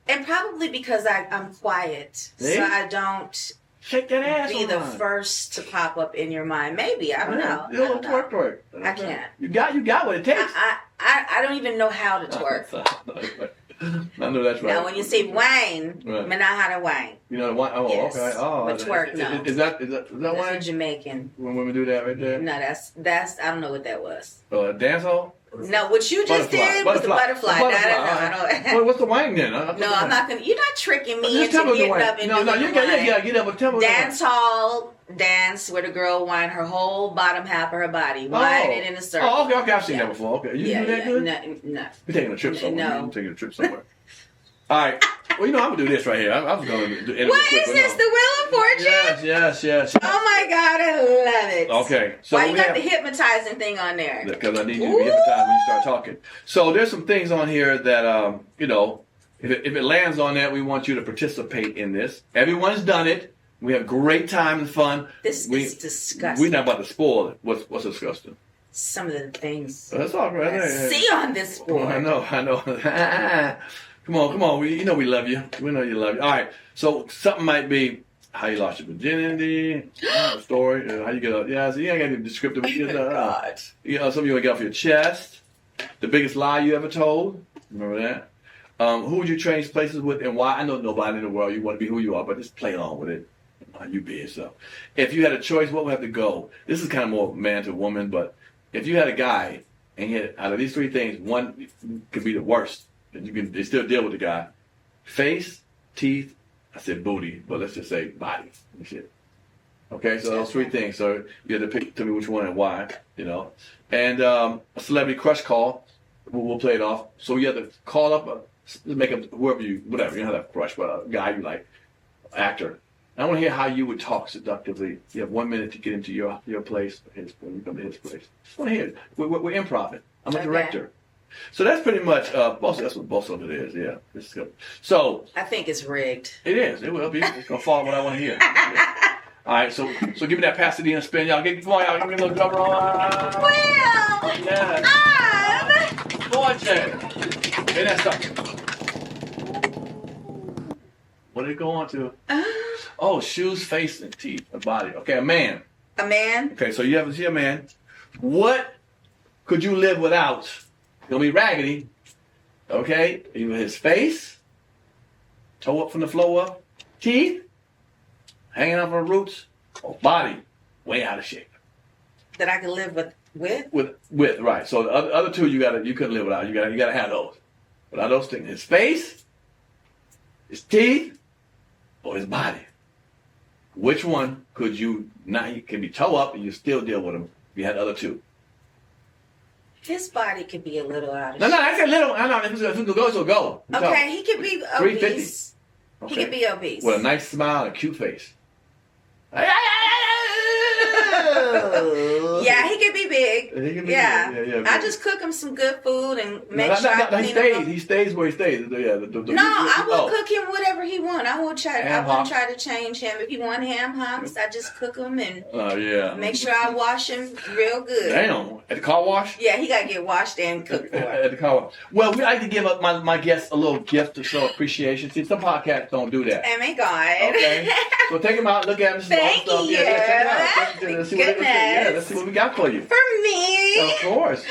And probably because I'm quiet,
See?
so I don't
shake that ass.
Be the first to pop up in your mind. Maybe I don't know.
A little twerk.
I can't.
You got what it takes.
I don't even know how to twerk.
I know that's right.
Now, when you say whine,
right.
I know how to whine.
You know the whine? Oh,
yes.
Okay. Oh,
but twerk, no.
Is that
that's
whine?
a Jamaican.
When women do that right there?
No, that's I don't know what that was.
Dance hall?
No, what you just did was the butterfly. I don't know.
What's the whine then?
No, I'm not gonna. You're not tricking me into
getting
up and
No, you gotta get up and tell me.
Dance hall dance where the girl whine her whole bottom half of her body, whine it in a circle.
Oh, okay, I've seen that before. Okay, you do that good?
No.
You're taking a trip somewhere.
No.
You're taking a trip somewhere. All right. Well, I'm gonna do this right here. I was gonna do it.
What is this? The Wheel of Fortune?
Yes.
Oh my God, I love it.
Okay. So
why you got the hypnotizing thing on there?
Because I need you to be hypnotized when you start talking. So there's some things on here that if it lands on that, we want you to participate in this. Everyone's done it. We have great time and fun.
This is disgusting.
We're not about to spoil it. What's disgusting?
Some of the things.
That's all right.
I see on this board.
I know. Come on. We love you. We know you love you. All right. So something might be how you lost your virginity, story, how you get up. Yeah, so you ain't got any descriptive.
God.
Something you want to get off your chest. The biggest lie you ever told. Remember that? Who would you change places with and why? I know nobody in the world. You want to be who you are, but just play along with it. You be yourself. If you had a choice, what would have to go? This is kind of more man to woman, but if you had a guy and he had, out of these 3 things, one could be the worst. They still deal with the guy. Face, teeth, I said booty, but let's just say body and shit. Okay, so those 3 things. So you have to pick to me which one and why, And a celebrity crush call, we'll play it off. So you have to call up, make up whoever you don't have a crush, but a guy you like, actor. I want to hear how you would talk seductively. You have 1 minute to get into your place, when you come to his place. I want to hear it. We're improv. I'm a director. So that's pretty much, that's what most of it is, yeah. So.
I think it's rigged.
It is. It will be. It's going to fall what I want to hear. Yeah. All right, so give me that Pasadena spin, y'all. Come on, y'all. Give me a little drum roll.
Well,
yeah. Go on, Jay. Get that stuff. What did it go on to? Shoes, face, and teeth, and body. Okay, a man.
A man?
Okay, so you see a man. What could you live without? He'll be raggedy. Okay? Either his face, toe up from the floor up, teeth, hanging out from the roots, or body, way out of shape.
That I can live with?
With, right. So the other 2 you couldn't live without. You gotta have those. Without those things. His face, his teeth, or his body. Which one could you not? He can be toe up and you still deal with him if you had the other 2.
His body could be a little out of
No, I said little. I know. If it could go, it'll go.
Okay, he could be obese. Okay. He could be obese.
With a nice smile and a cute face.
Yeah, he could be big.
He could be
yeah.
Big. Yeah.
I just cook him some good food and make sure I clean him up.
He stays where he stays. Yeah,
I will cook him whatever he wants. I won't try to change him. If he want ham hocks, I just cook him and make sure I wash him real good.
Damn. At the car wash?
Yeah, he got to get washed and cooked for.
At the car wash. Well, we like to give up my guests a little gift to show appreciation. See, some podcasts don't do that.
Oh my God.
Okay. So take him out, look at him.
Thank you.
Yeah, check it out. Let's see what we got for you.
For me?
Of course.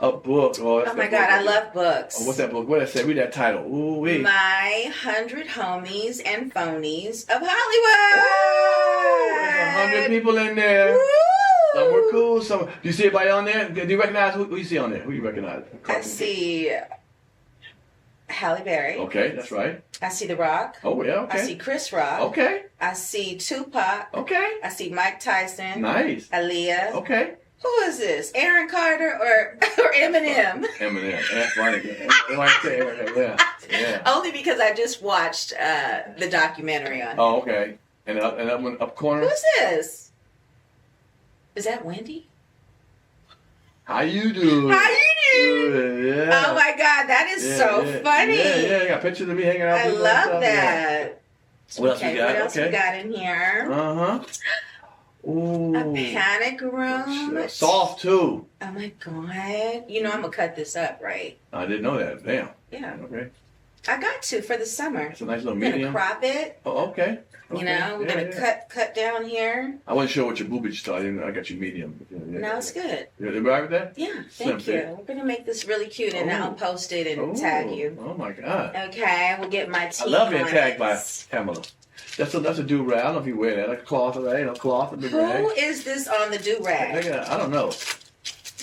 A book.
Oh my God, I love books.
Oh, what's that book? What did I say? Read that title. Ooh, wee.
My 100 Homies and Phonies of Hollywood.
Ooh, there's 100 people in there.
Woo!
Some were cool. Some. Do you see anybody on there? Do you recognize who you see on there? Who you recognize?
I see Halle Berry.
Okay, that's right.
I see The Rock.
Oh yeah. Okay.
I see Chris Rock.
Okay.
I see Tupac.
Okay.
I see Mike Tyson.
Nice.
Aaliyah.
Okay.
Who is this? Aaron Carter or Eminem?
Eminem. That's funny. Yeah.
Only because I just watched the documentary on it.
Oh, okay. And that one up corner.
Who's this? Is that Wendy?
How you doing?
How you doing?
Good, yeah.
Oh my God, that is so funny.
Yeah. Got pictures of me hanging out.
I
with
love that.
What else we got?
What else we got in here?
Ooh.
A panic room.
Soft too.
Oh my God. You know I'm gonna cut this up, right?
I didn't know that. Damn.
Yeah.
Okay.
I got to for the summer.
It's a nice little
We're gonna
medium.
crop it.
Oh, okay.
You know, we're gonna cut down here.
I wasn't sure what your boobage started. I got you medium.
No, it's good.
You right with that?
Yeah,
Slim
thank you. We're gonna make this really cute, and I'll post it and tag you.
Oh my God.
Okay, we'll get my team.
I love being tagged by Tamala. That's a do rag. I don't know if you wear that, like a cloth, right? A cloth and a rag.
Who is this on the do rag?
I don't know.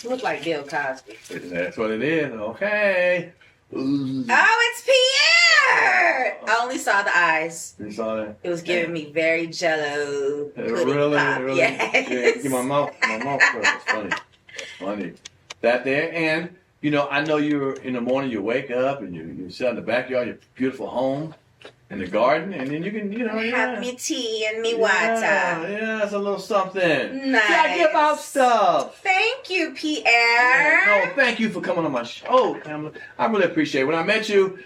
Look like Bill Cosby.
That's what it is. Okay. Ooh.
Oh, it's Pierre! I only saw the eyes.
You saw that?
It was giving me very Jello.
Really?
Yes.
Yeah, get my mouth. It's funny. It's funny. That there, and I know you're in the morning. You wake up and you sit in the backyard, your beautiful home, in the garden, and then you can,
have me tea and me water.
Yeah, it's a little something.
Nice.
Yeah, I give out stuff.
Thank you, Pierre.
No, thank you for coming on my show, Tamala. I really appreciate it. When I met you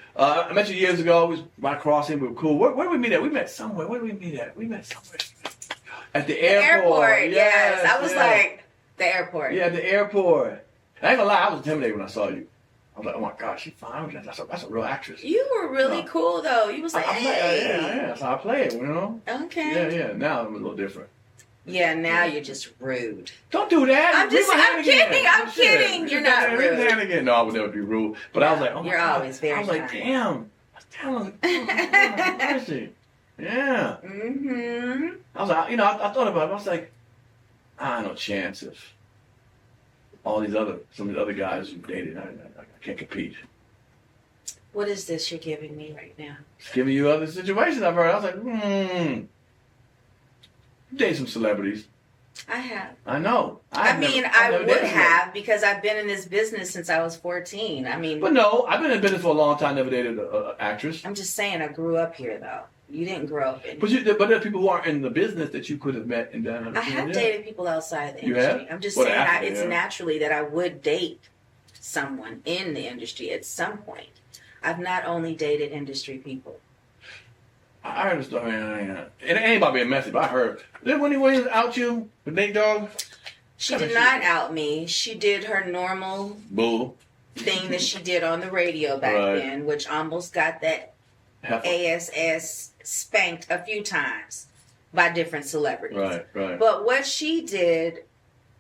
years ago. It was by crossing. We were cool. Where did we meet at? We met somewhere. Where did we meet at? We met somewhere. At the airport.
Yes. I was like, the airport.
Yeah, at the airport. I ain't gonna lie, I was intimidated when I saw you. I was like, oh my gosh, she's fine. That's a real actress.
You were really cool though. You was like, hey.
Yeah, that's how I play it,
Okay.
Yeah. Now I'm a little different.
Yeah, now you're just rude.
Don't do that.
I'm kidding. You're not rude.
Again. No, I would never be rude. But no, I was like, oh my
God. You're always very
I was like, damn. Mercy. Yeah.
Mm-hmm.
I was like, I thought about it. I was like, no chance if some of the other guys who dated, I can't compete.
What is this you're giving me right now?
It's giving you other situations I've heard. I was like, You date some celebrities.
I have.
I know.
I would have because I've been in this business since I was 14.
But no, I've been in business for a long time. Never dated an actress.
I'm just saying, I grew up here though. You didn't grow up in.
But there are people who aren't in the business that you could have met and done.
I have dated people outside the
you
industry.
Have?
I'm just saying, it's naturally that I would date someone in the industry at some point. I've not only dated industry people.
I heard a story. It ain't about being messy, but I heard. Did Wendy Williams out you with Nate Dogg?
She did not out me. She did her normal thing that she did on the radio back then, which almost got that ASS spanked a few times by different celebrities.
Right.
But what she did,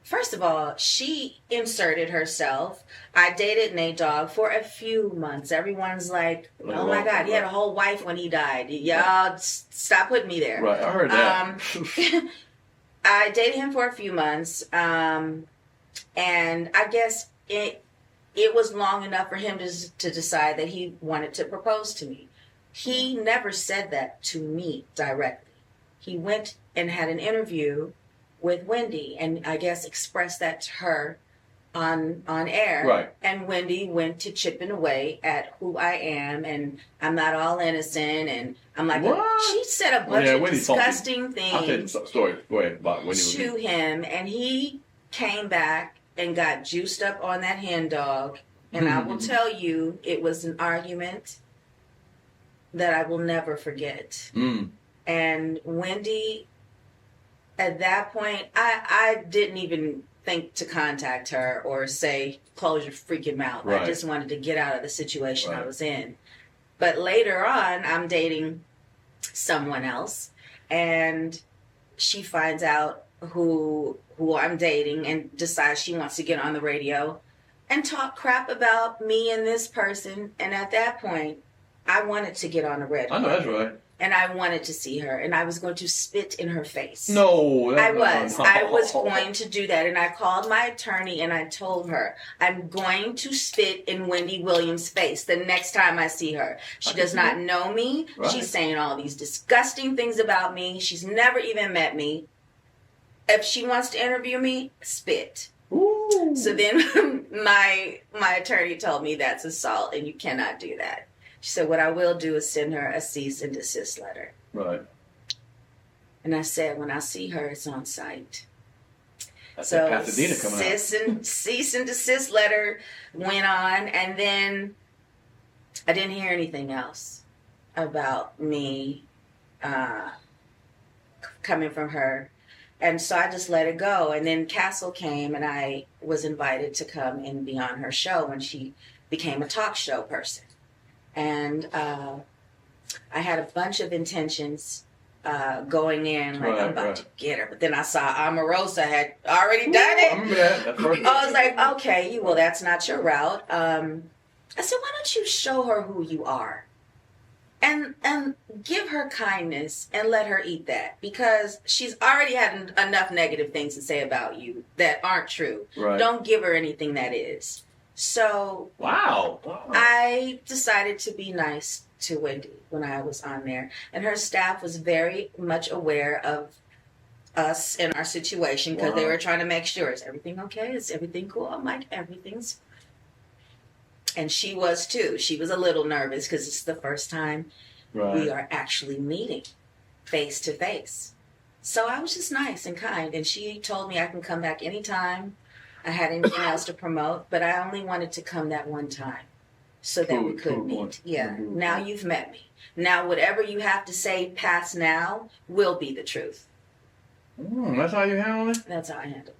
first of all, she inserted herself. I dated Nate Dogg for a few months. Everyone's like, oh my God, he had a whole wife when he died. Y'all stop putting me there.
Right, I heard that.
I dated him for a few months. And I guess it was long enough for him to decide that he wanted to propose to me. He never said that to me directly. He went and had an interview with Wendy and I guess expressed that to her on air.
Right.
And Wendy went to chipping away at who I am and I'm not all innocent and I'm like, she said a bunch of disgusting things.
I'll tell you the story. Go ahead about Wendy.
To him and he came back and got juiced up on that hen dog. And I will tell you, it was an argument that I will never forget. And Wendy, at that point, I didn't even think to contact her or say, close your freaking mouth. I just wanted to get out of the situation I was in. But later on, I'm dating someone else, and she finds out who I'm dating and decides she wants to get on the radio. and talk crap about me and this person. And at that point, I wanted to get on a red
I know
carpet.
that's right.
And I wanted to see her, and I was going to spit in her face.
No,
I was going to do that, and I called my attorney and I told her I'm going to spit in Wendy Williams' face the next time I see her. She does not know me.
Right.
She's saying all these disgusting things about me. She's never even met me. If she wants to interview me, spit.
Ooh.
So then my attorney told me that's assault, and you cannot do that. She said, what I will do is send her a cease and desist letter.
Right.
And I said, when I see her, it's on site.
That's
so
Pasadena coming out.
Cease and desist letter went on, and then I didn't hear anything else about me coming from her. And so I just let it go. And then Castle came, and I was invited to come and be on her show when she became a talk show person. And I had a bunch of intentions going in, like, I'm about to get her. But then I saw Omarosa had already done it.
I remember that.
I was like, okay, well, that's not your route. I said, why don't you show her who you are? And give her kindness and let her eat that. Because she's already had enough negative things to say about you that aren't true.
Right.
Don't give her anything that is. So
wow.
I decided to be nice to Wendy when I was on there. And her staff was very much aware of us and our situation because they were trying to make sure, is everything okay? Is everything cool? I'm like, everything's fine. And she was too. She was a little nervous because it's the first time we are actually meeting face to face. So I was just nice and kind. And she told me I can come back anytime I had anything else to promote, but I only wanted to come that one time so that we could meet. Yeah. Now you've met me. Now whatever you have to say past now will be the truth.
That's how you handle it?
That's how I handle it.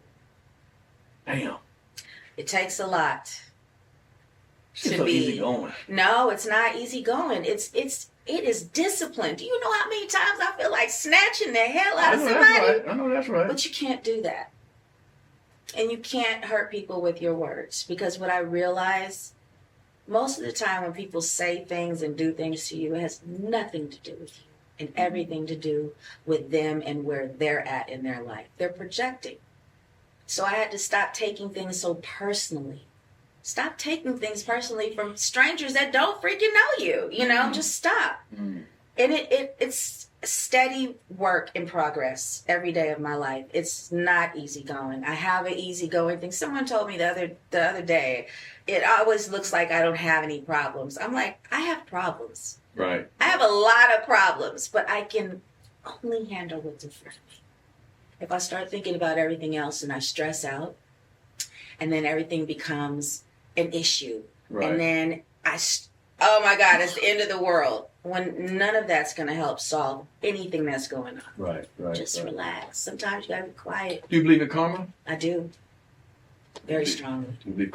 Damn.
It takes a lot
It's so easy going.
No, it's not easy going. It is discipline. Do you know how many times I feel like snatching the hell out of somebody?
I know that's right.
But you can't do that. And you can't hurt people with your words. Because what I realize, most of the time when people say things and do things to you, it has nothing to do with you and everything to do with them and where they're at in their life. They're projecting. So I had to stop taking things so personally. Stop taking things personally from strangers that don't freaking know you. You know, just stop. And it's steady work in progress every day of my life. It's not easy going. I have an easy going thing. Someone told me the other day, it always looks like I don't have any problems. I'm like, I have problems.
Right.
I have a lot of problems, but I can only handle what's in front of me. If I start thinking about everything else and I stress out, and then everything becomes an issue, and then oh my God, it's the end of the world. When none of that's going to help solve anything that's going on.
Right.
Just relax. Sometimes you got to be quiet.
Do you believe in karma?
I do. Very strongly.
Do you believe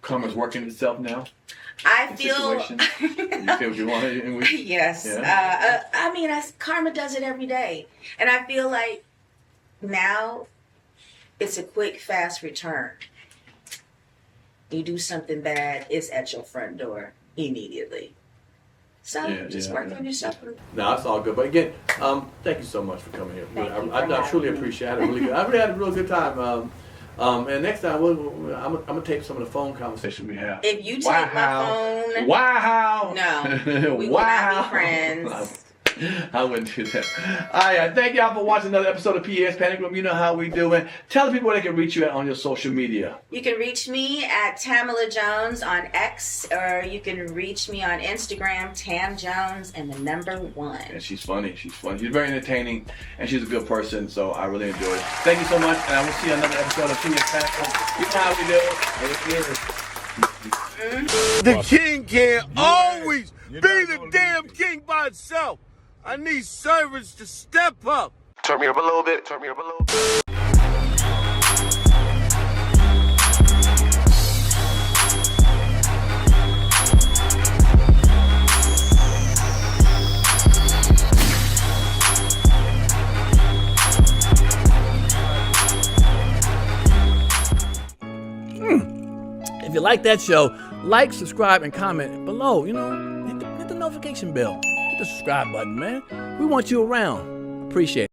karma's working itself now?
I feel...
You feel what you want?
Yes.
Yeah.
I mean, karma does it every day. And I feel like now it's a quick, fast return. You do something bad, it's at your front door immediately. So just work on yourself.
No, it's all good. But again, thank you so much for coming here. I truly appreciate it. I really had a real good time. And next time, I'm gonna take some of the phone conversation we have.
If you take my phone,
wow,
no, we will not be friends.
I wouldn't do that. All right, thank y'all for watching another episode of Pierre's Panic Room. You know how we do it. Tell the people where they can reach you at on your social media.
You can reach me at Tamala Jones on X, or you can reach me on Instagram, Tam Jones, and the number 1.
And she's funny. She's very entertaining, and she's a good person, so I really enjoy it. Thank you so much, and I will see you on another episode of Pierre's Panic Room. You know how we do it.
The king can't always be the damn king by itself. I need servants to step up.
Turn me up a little bit. Turn me up a little bit.
If you like that show, like, subscribe, and comment below. You know, hit the notification bell. Hit the subscribe button, man. We want you around. Appreciate it.